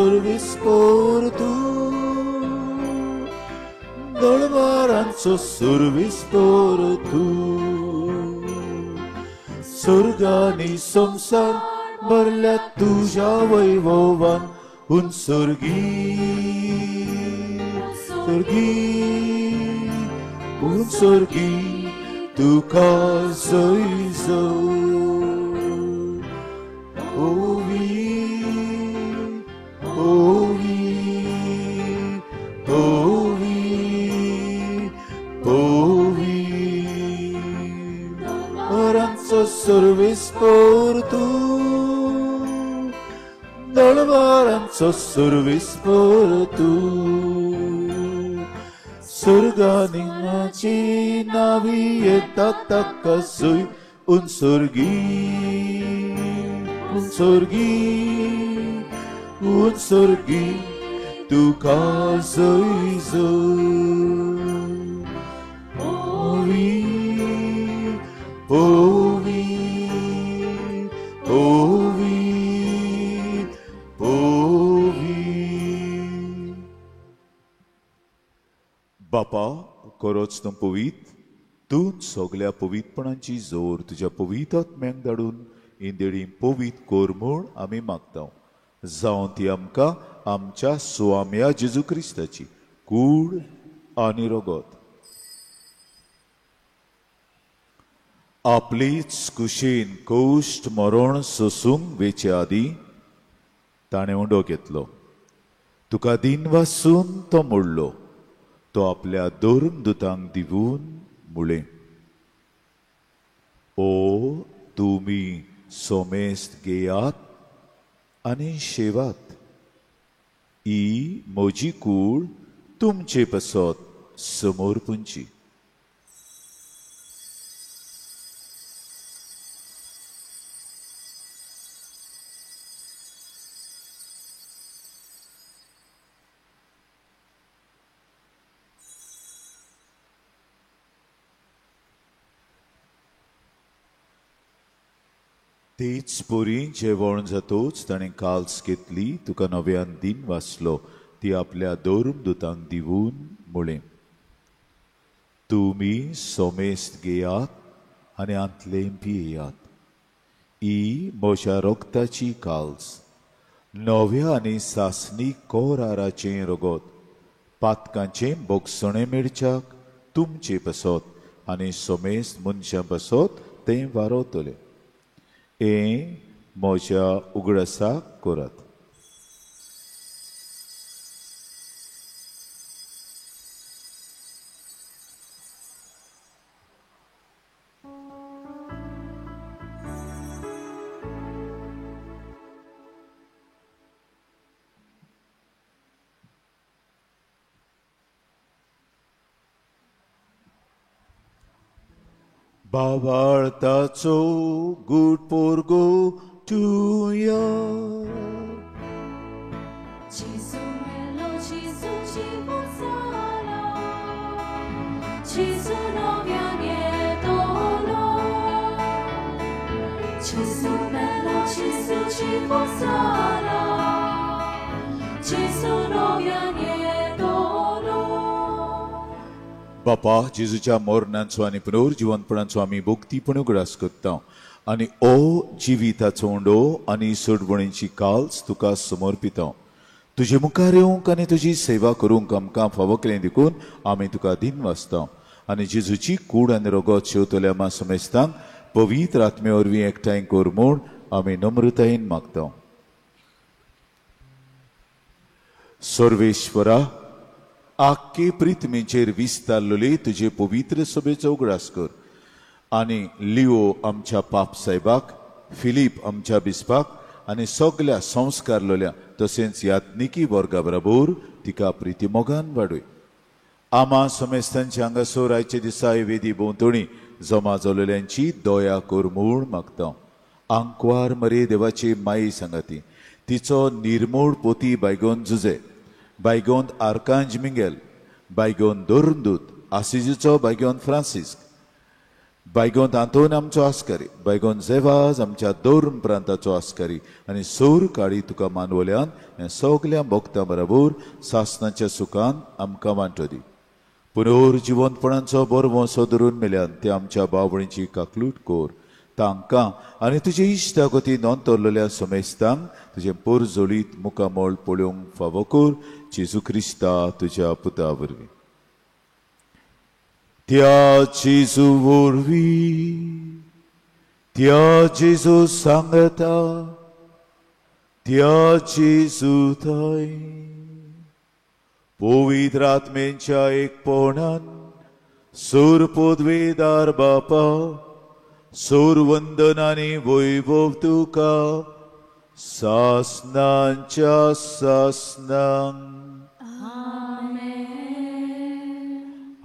sorvisportu dolmaranzo sorvisportu Surgani संसार भरल्या तुझ्या वैभवान उन स्वर्गी तुका जैजो ओवी ओवी ओवी ओवी Oranzo sorvisportu dolvaranzo sorvisportu Surganingaci navi etattakasui un sorgi tu kazoizo ovi ovi ovi ovi बापा खरोच तूं पवित तूं सगळ्या पवितपणांची जोर तुज्या पवित्र आत्म्याक धाडून इंदेळी पवित कोर म्हूण आमी मागता जावं ती आमकां आमच्या स्वाम्या जेजू क्रिस्ताची कूड आनी रगत आपलीच कुशीन कोश्ट मरण सोसूंक वेचे आदी ताणें उंडो घेतलो तुका दिन वासून तो मोडलो तो आपल्या दोन दुतांक दिवून मुळे ओ तुमी सोमेस्त घेयात आनी शेवात ही म्हजी कूड तुमचे पासत समोर पुंची तेच पोरी जेवण जातोच ताणें काल्स घेतली तुका नव्यान दिन वाचलो ती आपल्या दोन दुतांक दिवून मुळे तुमी सोमेस्त घेयात आनी आंतले पियेयात ही म्हज्या रोगताची काल्स नव्या आनी सासणी कोराराचें रगत पातकांचें बोगसणें मेळच्याक तुमचे पासत आनी सोमेस्त मनशां पासत तें वारोतलें हे म्हज्या उगडासाक करात बाबाळताचो good पोरगो तुया Gesù melo, Gesù ci pozzala, Gesù novia nietolo. Gesù melo, Gesù ci pozzala, Gesù novia nietolo. बापा जेजूच्या मरणांचो आनी पुनर्जीवनपणाचो आमी भोक्तीपण उगडास करता आनी ओ जिविताचो उंडो आनी सोडवणेची काल्स तुका समर्पिता तुजे मुखार येवंक आनी तुजी सेवा करूंक आमकां फावो केलें देखून आमी तुका दिन वाचता आनी जेजूची कूड आनी रगत शेवतल्या आमा समेस्तांक पवित्र आत्मे वरवीं एकठांय कर म्हूण आमी नम्रतायेन मागता सर्वेश्वरा आख्खे प्रितमेचेर विस्तारलेले तुजे पवित्र सभेचो उगडास कर आनी लिओ आमच्या पाप साहेबाक फिलीप आमच्या बिस्पाक आनी सगळ्या संस्कारलेल्या तशेंच यात्निकी वर्गा बरोबर तिका प्रिती मोगान वाडय आमा समेस्तांच्या हांगासर आयचे दिसा वेदी भोंवतणी जमा जाल्ल्यांची दया कर म्हूण मागता आंकवार मरे देवाची माई सांगाती तिचो निर्मोळ पोती बायगोन जुजे बायगोंद आर्कांज मिंगेल बायगोन दोर्नदूत आसिजीचो बायगोन फ्रांसिस्क बायगोंत आंतोन आमचो आस्करी बायगोंत जेवाज आमच्या दोन प्रांताचो आस्करी आनी सोर काळी तुका मानवल्यान हे सगल्या भक्तां बरोबर सासनाच्या सुखान आमकां वांटो दी. पुनोर जिवंतपणांचो बरो सोदरून मेल्यान ते आमच्या बावळींची काकलूट कोर तांकां आनी तुजे इश्टागोती नोंदतरलेल्या समेस्तांक तुजे पोरजोळीत मुखामोळ पळोवंक फावो कोर. जेजू क्रिस्ता तुज्या पुता वरवीं. त्या जेजू वरवीं त्या जेजू सांगता त्या जेजू थंय पवित्र आत्मेच्या एकपणान सोर पदवेदार बापा सोर वंदनानी वैभव तुका सासनांच्या सासनांक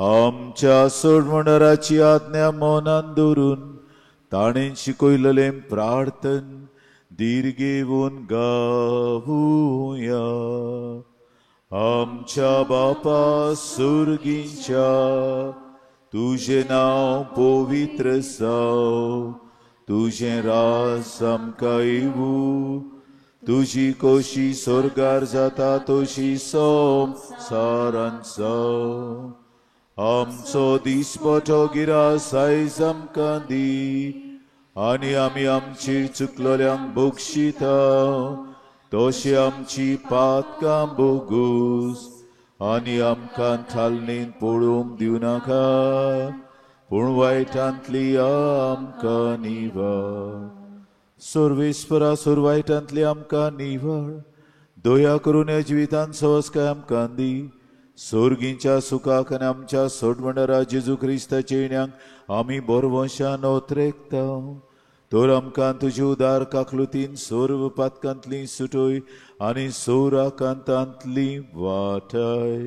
आमच्या सोडवणाराची आज्ञा मनान दवरून ताणें शिकयलेलें प्रार्थन दीर्घेवून गावुया. आमच्या बापा सुर्गीच्या तुझे नाव पवित्र जाव तुझे राज आमकां येवू तुझी कोशी स्वर्गार जाता तशी संवसारांत जाव. आमचो दिसपटो गिरास आयज आमकां दी आनी आमी आमची चुकलोल्यांक बक्षिता तशी आमची पातकां बोगूस आनी आमकां थालनीन पळोवंक दिव नाका पूण वायटांतली आमकां निवाड. सर्वेस्परा वायटांतली आमकां निवाड. दया करून ह्या जिवितांत संस्कार आमकां दी. सोर्गींच्या सुखाक आनी आमच्या सोडवणारा जेजू क्रिस्ताचे येण्याक आमी बरवशान ओत्रेकता. तर आमकां तुजे उदार काकलुतीन सोर्व पातकांतली सुटोय आनी सोराकांतांतली वाटाय.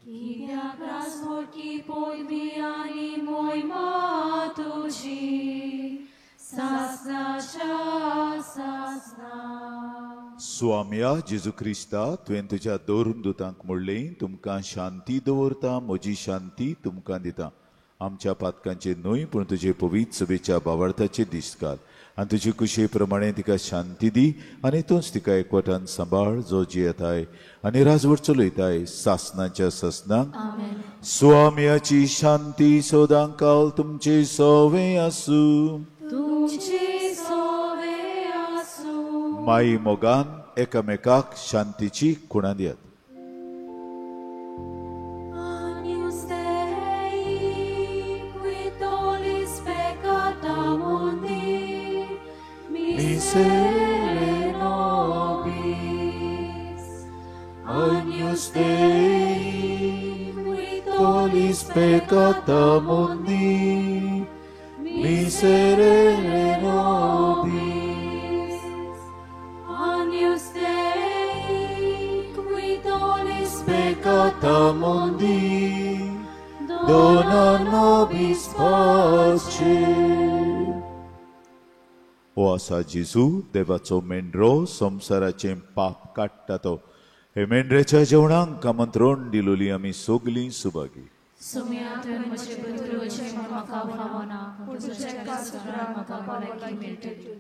कित्याक रासमोटी पोयबी आनी मोहिमा तुजी सासनाच्या सासना. स्वाम्या जेजू क्रिस्ता तुवें तुज्या दोन दुतांक म्हणलें तुमकां शांती दवरता म्हजी शांती तुमकां दिता. आमच्या पातकांचे न्हय पूण तुजे पवित्र सभेच्या भावार्थाचे दीस घाल आनी तुजे कुशे प्रमाणे तिका शांती दी आनी तूंच तिका एकवटान सांबाळ जो जियेताय आनी राजवट चलयताय सासनाच्या सासनांक. स्वाम्याची शांती सोदांक काल तुमचे सवे आसूं. माई मोगान एकामेकाक शांतीची खुणां दियात. Miserere nobis, Agnus Dei, qui tollis peccata mundi, miserere nobis. Agnus Dei, qui tollis peccata mundi, dona nobis pace. हो आसा जेजू देवाचो मेंढरो संवसाराचे पाप काडटा तो. हे मेंढऱ्याच्या जेवणाक आमंत्रण दिलोली आमी सगलीं सुभागी. सुम्यातून म्हजे बदलूचे म्हाका भावना तुझ्या कासरां म्हाका भलायकी मेळटली.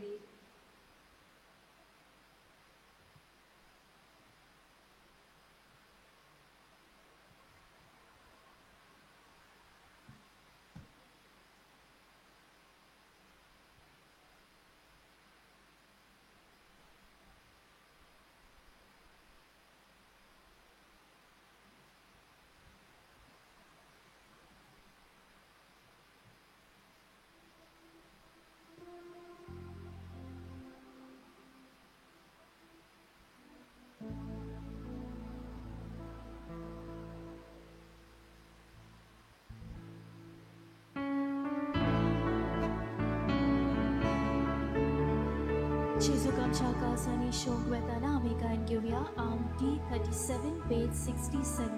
जेजूक आमच्या काळजांनी शोक वेताना आमी गायन घेवया आम D37 पेज 67.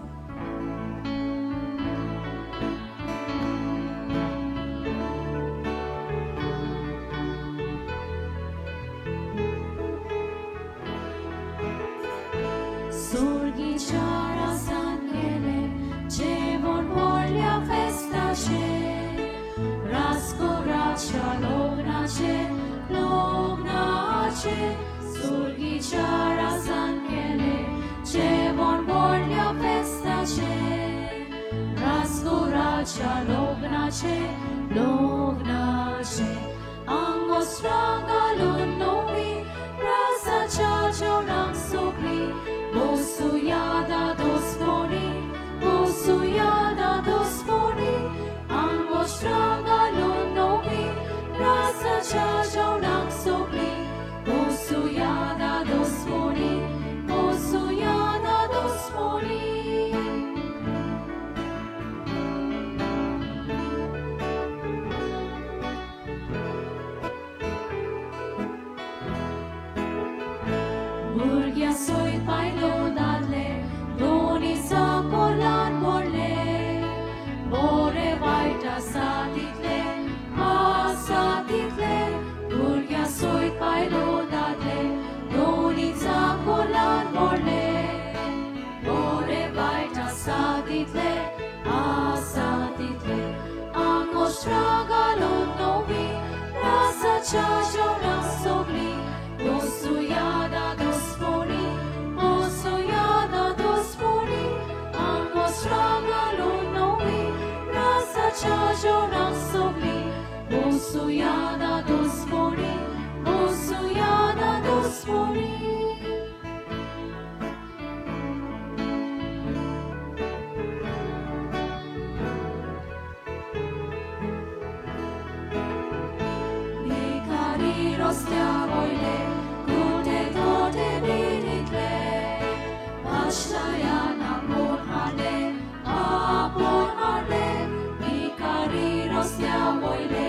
Sorgीच्या रासान गेले जेवण व्हडल्या फेस्ताचे रास लग्नाचे सुरगीच्या राजान केले जेवण व्हडल्या फेस्ताचे राजकुराच्या लग्नाचे आंगोस्रा घालून नवी राजाच्या जेवणाक सोगली बसूया दादोस कोणी आंगोस्रा घालून नवी राजाच्या जेवणाक सोगली बसूया दादोस कोणी भुरग्या सोयत पायलो दादले दोनी कोलान मोडले बोरे वायट आसा तितले भुरग्या सोयत पायलो दादले दोनी कोलान मोडले बोरे वायट आसा तितले आंगोस्रा घालून नवी राजाच्या जेवणाक सोगली बसूया दादोस कोणी आंगोस्रा घालून नवी राजाच्या जेवणाक सोगली बसूया दादोस कोणी भिकारी रस्त्या वयले कुटे तोटे बिडितले आश्रयान आपोन हाडले भिकारी रस्त्या वयले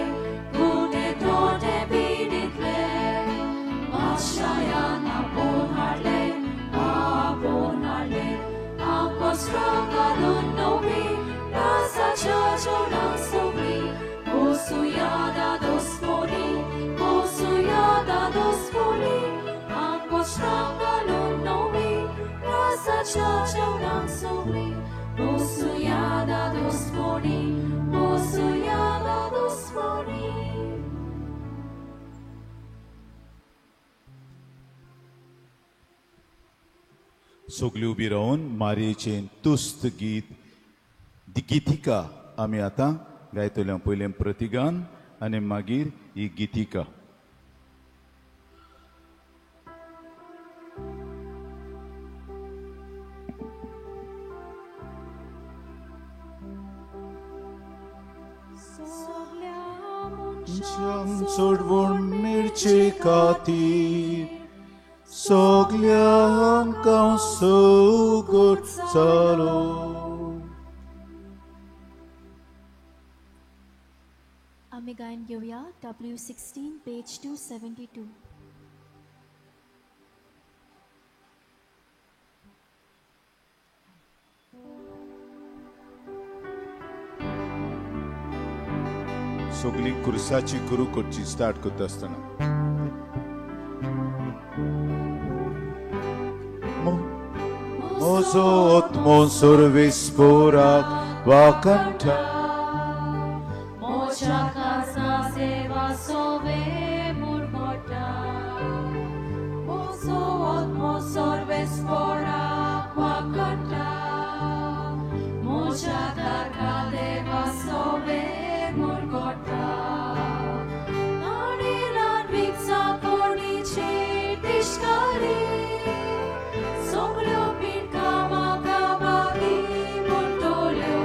कुटे तोटे बिडितले आश्रयान आपोन हाडले आंगोस्रा घालून नवी राजाच्या जेवणाक सोगली बसूया दादोस कोणी आंगोस्रा घालून नवी राजाच्या जेवणाक सोगली बसूया दादोस कोणी सगळी उबी रावन मारयेचें तुस्त गीतिका आमी आतां गायतले पयलें प्रतिगान आनी मागीर ही गीतिका. सोडवून मिरचे खातीर सगल्यांक हांव सोगोड जालो. आम्ही गायन घेऊया W16 पेज 272. सगळी खुर्साची करू करची स्टार्ट करता आसतना म्हजो आत्मो सर्वेस्पराक वाकंठा मोच्या कासा सेवा सोवे मुरगोटा मोजो आत्मो सर्वेस्पराक वाकंठा मोच्या दारका देवा सोवे मुरगोटा नाडीलान विकसा कोणीची तिश्कारी सगळ्यो पिणका म्हाका बागी म्हणटल्यो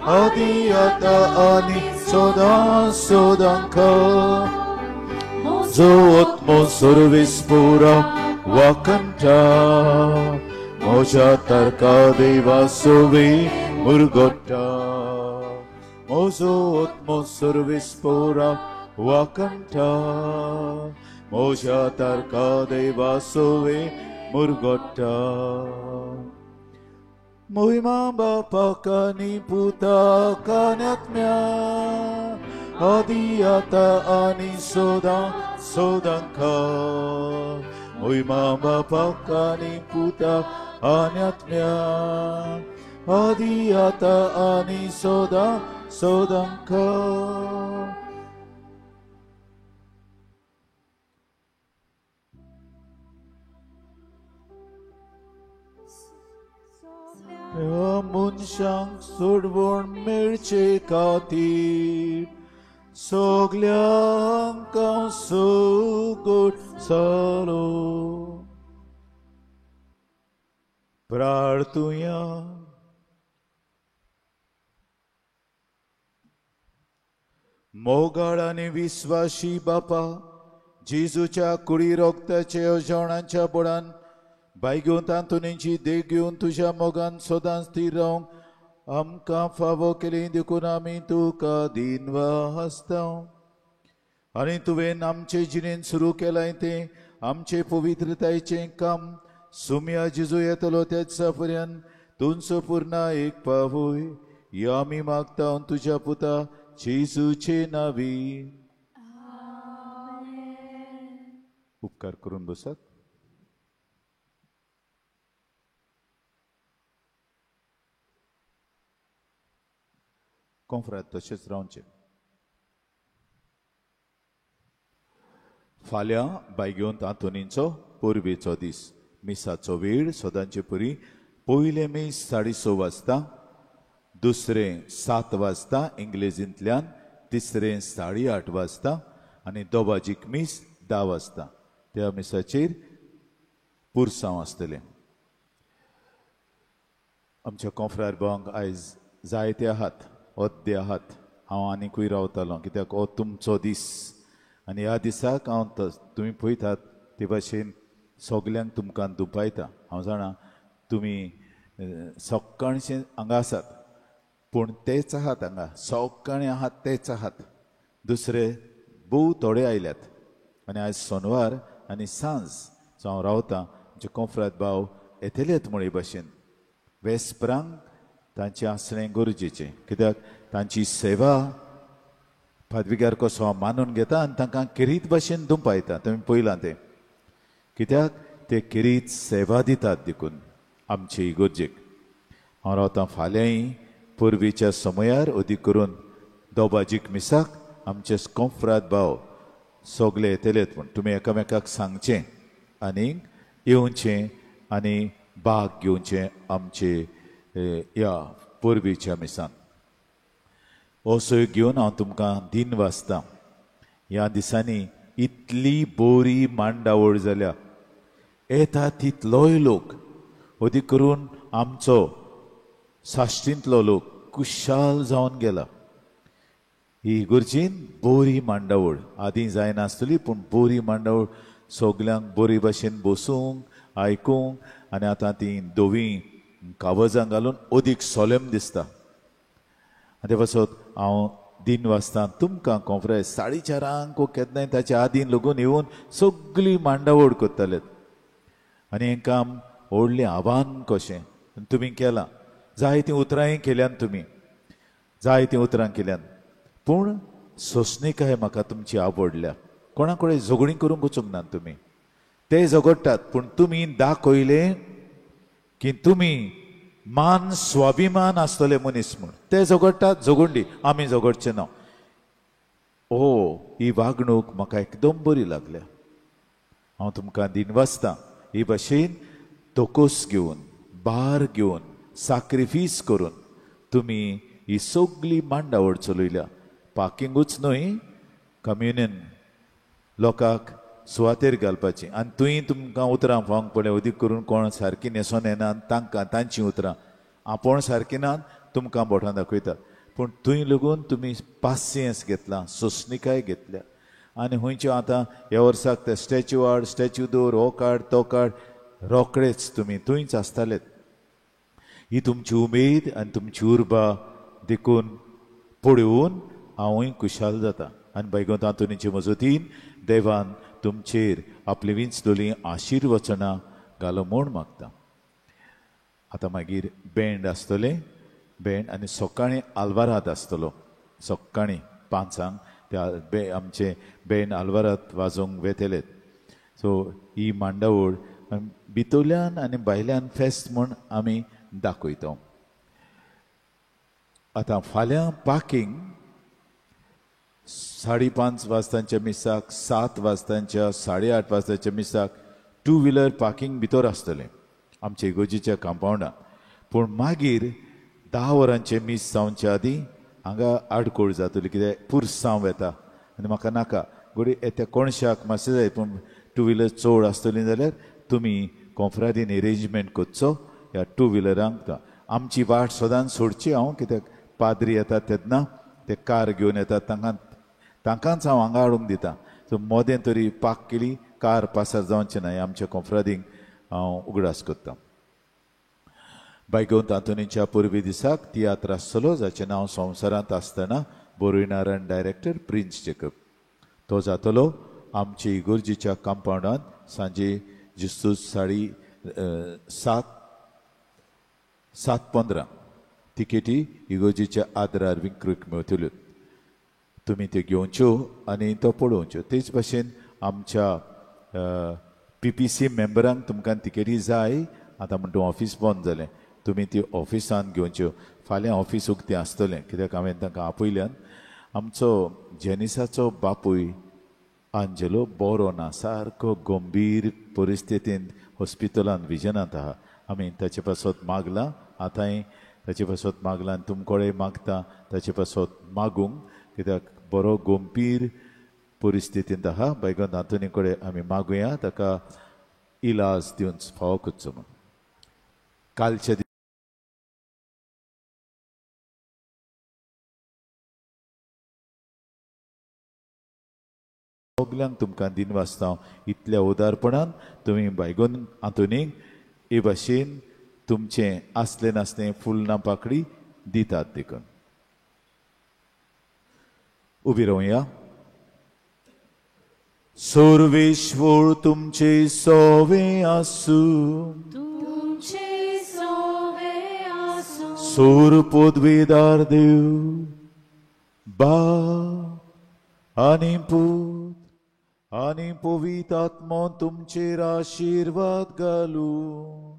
आदि आता आनी सदां सदांका Zot sorvispura wakanta Moja tarka deva sovi murgota Mozot sorvispura wakanta Moja tarka deva sovi murgota Muhima bapa kani puta kanatmya Adiyata ani sodanka Oy mama pakani puta anyatmya Adiyata ani sodanka Munshang survon mirche katir Soglianka sugur salo Prartuya मोगाळ आणि विश्वासी बापा जेजूच्या कुडी रोगताचे अजवणांच्या बोडान bye घेवन तांतुनींची देख घेवन तुझ्या मोगान सदां स्थिर रावंक आमकां फावो केली देखून आमी तुका दिनवा आसता आनी तुवें आमचे जिणेन सुरू केलाय तें आमचे पवित्रतायेचें काम सुम्या जेजू येतलो त्या दिसा पर्यंत तुमचो पूर्ण एक पावोय ह्यो आमी मागता तुझ्या पुता जेजूचे नावी उपकार करून बसात कॉन्फ्रात तशेंच रावचे फाल्यां बायग्योन तांतुनींचो पोरबेचो दीस मिसाचो वेळ सदांचे परी पयले मीस 6:30 वाजता दुसरें 7 वाजता इंग्लिजींतल्यान तिसरें 8:30 वाजता आनी दोबाजीक मीस 10 वाजता त्या मिसाचेर पुरसांव आसतलें आमच्या कॉन्फ्रार भावांक आयज जायते आहात ओद्दे आहात हांव आनीकूय रावतालो कित्याक हो तुमचो दीस आनी ह्या दिसाक हांव तुमी पळयतात ते भाशेन सगल्यांक तुमकां दुपायता हांव जाणा तुमी सकाळचे हांगा आसात पूण तेच आहात हांगा सकाळी आहात तेच आहात दुसरे भोव थोडे आयल्यात आनी आयज सोनवार आनी सांज जो हांव रावतां आमचे कॉन्फ्रात भाव येतलेत म्हळे भाशेन वेस्परांक तांचें आसलें गरजेचें कित्याक तांची सेवा पदवीकार कसो हांव मानून घेता आनी तांकां किरीत भाशेन दुंपायता तुमी पळयलां तें कित्याक ते किरीत सेवा दितात देखून आमचे इगोर्जेक हांव रावतां फाल्यांय पुर्वीच्या समयार अदीक करून दोबाजीक मिसाक आमचे कॉन्फ्रात भाव सगळे येतलेत पूण तुमी एकामेकाक सांगचें आनी येवचें आनी भाग घेवचें आमचे ह्या पुर्वीच्या मिसान असो घेवन हांव तुमकां दिन वाचतां ह्या दिसांनी इतली बोरी मांडावळ जाल्या येता तितलोय लोक अदीक करून आमचो साश्टींतलो लोक कुशाल जावन गेला ही इगोर्जीन बोरी मांडावळ आदीं जायनासतली पूण बोरी मांडावळ सगल्यांक बरे भाशेन बसूंक आयकूंक आनी आतां ती दोवी कावजां घालून अदीक सोलेम दिसता आनी ते पासत हांव दिन वाचतां तुमकां कॉन्फ्रन्स 4:30 केन्नाय ताच्या आदीं लगून येवन सगळी मांडावळ करतलेत आनी हें काम व्हडलें आव्हान कशें तुमी केलां जायतीं उतरांय केल्यान तुमी जायतीं उतरां केल्यान पूण सोंसणीकाय म्हाका तुमची आवडल्या कोणा कडेन झगडीं करूंक वचूंक ना तुमी ते झगडटात पूण तुमी दाखयलें की तुमी मान स्वाभिमान आसतले मनीस म्हूण ते झगडटात झगडली आमी झगडचे ना ही वागणूक म्हाका एकदम बरी लागल्या हांव तुमकां दिन वाचतां ही भाशेन तोकोस घेवन भार घेवन सॅक्रिफीस करून तुमी ही सगळी मांडावळ चलयल्या पार्किंगूच न्हय कम्युनियन लोकांक सुवातेर घालपाची आनी तुवें तुमकां उतरां फावंक पडलें अदीक करून कोण सारकी न्हेसोन येनात तांकां तांचीं उतरां आपूण सारकी नात तुमकां बोटां दाखयतात पूण थंय लागून तुमी पासियेंस घेतलां, सोंसणीकाय घेतल्या. आनी हुंयच्यो आतां ह्या वर्साक ते स्टॅच्यू हाड, स्टॅच्यू दवर, हो काड तो काड, रोकडेच तुमी थंयच आसतालेत. ही तुमची उमेद आनी तुमची उर्बा देखून पळोवन हांवूय खुशाल जाता. आनी बैगो तांतुनीचे मजतीन देवान तुमचेर आपली विंचलोली आशिर्वचनां घालो म्हूण मागता. आतां मागीर बँड आसतले, बँड आनी सकाळीं आल्वारात आसतलो. सकाळीं 5 त्या आमचे बँड आल्वारात वाजोवंक वेतेलेत. सो ही मांडावळ भितरल्यान आनी भायल्यान फेस्त म्हूण आमी दाखयता. आतां फाल्यां पार्किंग 5:30 वाजतांच्या मिसाक 7 वाजतांच्या 8:30 वाजतांच्या मिसाक 2 व्हिलर पार्किंग भितर आसतलें आमच्या इगोर्जीच्या कंपाउंडान. पूण मागीर 10 वरांचे मीस जावच्या आदीं हांगा आडकोळ जातली, कित्याक पुरसांव येता आनी म्हाका नाका. घोडी येत्या कोणशाक मातशें जाय, पूण 2 व्हिलर चड आसतलीं जाल्यार तुमी कोंफरादीन अरेंजमेंट करचो ह्या 2 व्हिलरांक. आमची वाट सदांच सोडची हांव, कित्याक पाद्री येतात तेन्ना ते कार घेवन येतात, तांकांच हांव हांगा हाडूंक दिता. सो मोदें तरी पाक केली कार पासार जावचें ना, आमच्या कोंफरादींक हांव उगडास करतां. बैगो तांतुनीच्या पुर्वी दिसाक तियात्र आसतलो जाचें नांव संवसारांत आसतना बरोयणार आनी डायरेक्टर प्रिन्स जेकब. तो जातलो आमचे इगोर्जीच्या कंपाउंडांत सांजे जिस्तू 7:15. तिकेटी इगोर्जीच्या आदारार विक्रूंक मेळटल्यो. तुमी त्यो घेवच्यो आनी तो पळोवच्यो. तेच भशेन आमच्या PPC मेंबरांक तुमकां तिकेटी जाय. आतां म्हणटा ऑफिस बंद जालें, तुमी ती ऑफिसान घेवच्यो. फाल्यां ऑफिस उक्तें आसतलें, कित्याक हांवें तांकां आपयल्यान. आमचो जेनिसाचो बापूय आंजेलो बरो ना, सारको गंभीर परिस्थितींत हॉस्पिटलांत विजनांत आहा. आमी ताचे पासत मागलां, आतांय ताचे पासत मागलां आनी तुमकोडे मागता ताचे पासत मागूंक, कित्याक बरो गंभीर परिस्थितींत आहा. बैगो नातुनी कडेन आमी मागुया ताका इलाज दिवन फावो करचो म्हूण. कालच्या सगल्यांक तुमकां दिन वाचता. इतल्या उदारपणान तुमी बैगोन आंतुनीक हे भाशेन तुमचें आसलें नासलें फुलना पाकळी दितात देखून. उबी रावया. सर्वेश्वर तुमचे सोवे आसूं, तुमचे सोवे आसूं. सोर पदवेदार देव बाप आनी पूत आनी पवित्र आत्मा तुमचेर आशीर्वाद घालूं.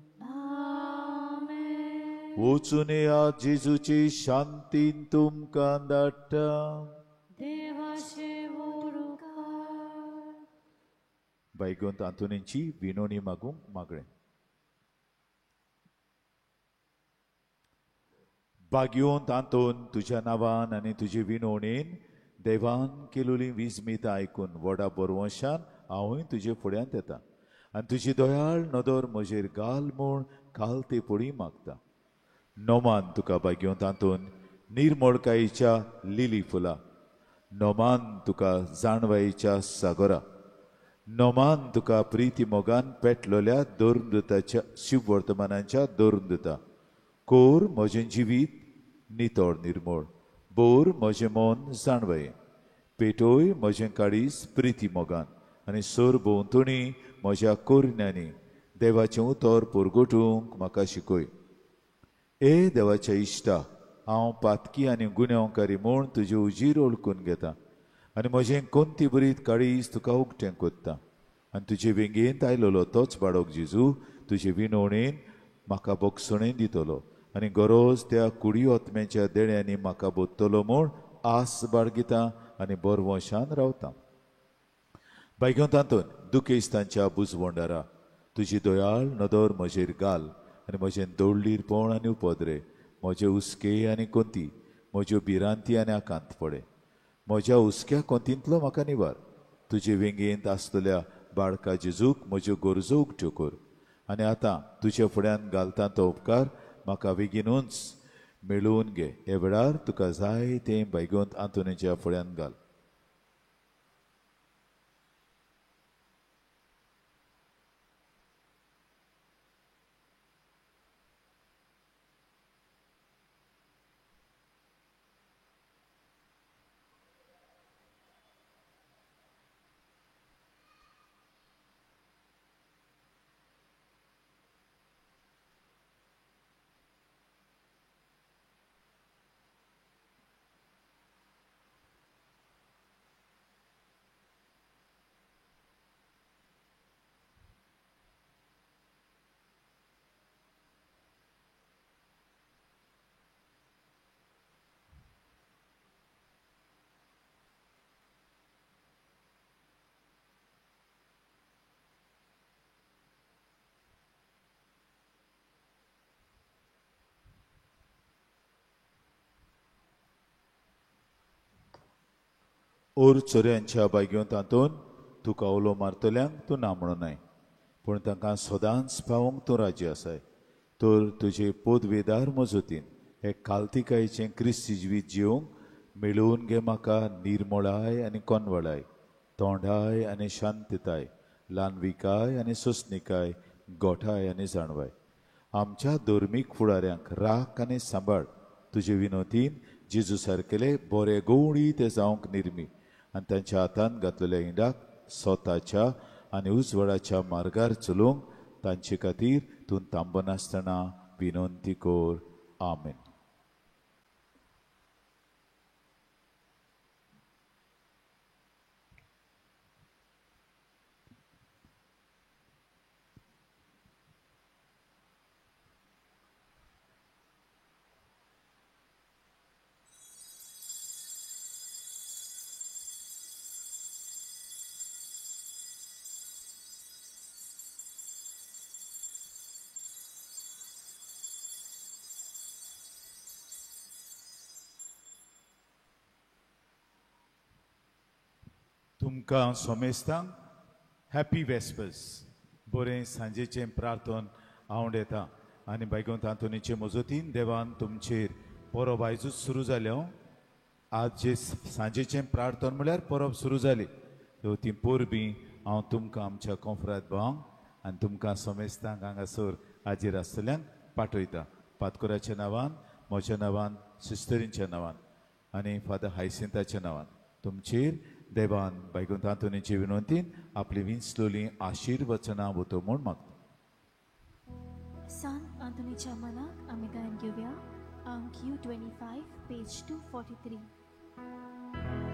वचून या जेजूची शांतीन तुमकां धाडटा. देवाचे उपकार. बैगोन तांतुनीची विनोणी मागूंक मागणें. भाग्योन तांतून तुज्या नांवान आनी तुजे विनोणेन देवान केलोली विस्मिता आयकून व्हडा बरवंशान हांवूय तुजे फुड्यांत येता आनी तुजी दयाळ नदर म्हजेर घाल म्हूण घालते पडी मागता. नोमान तुका भाग्यो तांतून निर्मळकायेच्या लिली फुलां, नोमान तुका जाणवायेच्या सागोरा, नोमान तुका प्रिती मोगान पेटलोल्या दोरमृताच्या शिव वर्तमानांच्या दोरमृता. कोर म्हजें जिवीत नितळ निर्मळ, बोर म्हजें मन जाणवाये, पेटोय म्हजें काळीज प्रिती मोगान आनी सोर भोंवतणी म्हज्या कोरण्यांनी देवाचें उतर परगटूंक म्हाका शिकय. ए देवाच्या इश्टा, हांव पातकी आनी गुन्यांवकारी म्हूण तुजे उजीर ओळखून घेता आनी म्हजें कोंती बरीत काळीज तुका उक्तें कोत्ता. आनी तुजे वेंगेंत आयलोलो तोच बाळक जेजू तुजे विनोणेन म्हाका बोगसणें दितलो आनी गरज त्या कुडी ओतम्याच्या देण्यांनी म्हाका बोत्तलो म्हूण आस बाळगिता आनी बरवंशान रावता. बैग्यो तांतून दुखेस्तांच्या बुजवंडारा तुजी दयाळ नदर म्हजेर घाल आनी म्हजें दौडलीरपण आनी उपद्रे, म्हजे हुस्के आनी कोंती, म्हज्यो भिरांती आनी आकांत पडे. म्हज्या हुस्क्या कोंतींतलो म्हाका निवार. तुजे वेंगेंत आसतल्या बाळका जेजूक म्हज्यो गरजो उक्त्यो कर. आनी आतां तुजे फुड्यान घालता तो उपकार म्हाका बेगीनूच मेळून घे. हे वेळार तुका जाय तें बैगोंत आंतोनीच्या फुड्यान घाल. ओर चोऱ्यांच्या बैगोंत तातून तुका उलो मारतल्यांक तूं ना म्हणून पूण तांकां सदांच पावोवंक तूं राजी आसाय. तर तुजे पोदवेदार मजतीन हे काल्तिकायेचें क्रिस्ती जिवीत जिवंक मेळून घे म्हाका निर्मळाय आनी कोनवळाय, तोंडाय आनी शांतताय, ल्हानविकाय आनी सोंसणिकाय, गोठाय आनी जाणवाय. आमच्या धर्मीक फुडाऱ्यांक राख आनी सांबाळ तुजे विनोतीन जेजू सारकेले बरे गवळी ते जावंक निर्मी आनी तांच्या हातान घातलेल्या हिंडाक स्वताच्या आनी उजवाडाच्या मार्गार चलोवंक तांचे खातीर तूं तांबनासतना विनंती कोर. आमेन. तुमकां सोमेस्तांक हॅपी वेस्पर्स. बरें सांजेचें प्रार्थन हांव येता आनी बैगोंत आंतोनीचे मजतीन देवान तुमचेर परब आयजूच सुरू जालें. आज जे सांजेचें प्रार्थन म्हळ्यार परब सुरू जाली. ती पोरबीं हांव तुमकां आमच्या कोंफरांत भावांक आनी तुमकां सोमेस्तांक हांगासर हाजीर आसतल्यांक पाठयता. पातकुराच्या नांवान, म्हज्या नांवान, सिस्टरींच्या नांवान आनी फादर हायसिंताच्या नांवान तुमचेर देवान बैगोंत आंतोनीचे विनंतीन आपली विंचलोलीं आशीर्वचनां वतो म्हूण मागता. सांत आंतोनीच्या मनाक आमी गायन घेवया. अंक U25 पेज 243.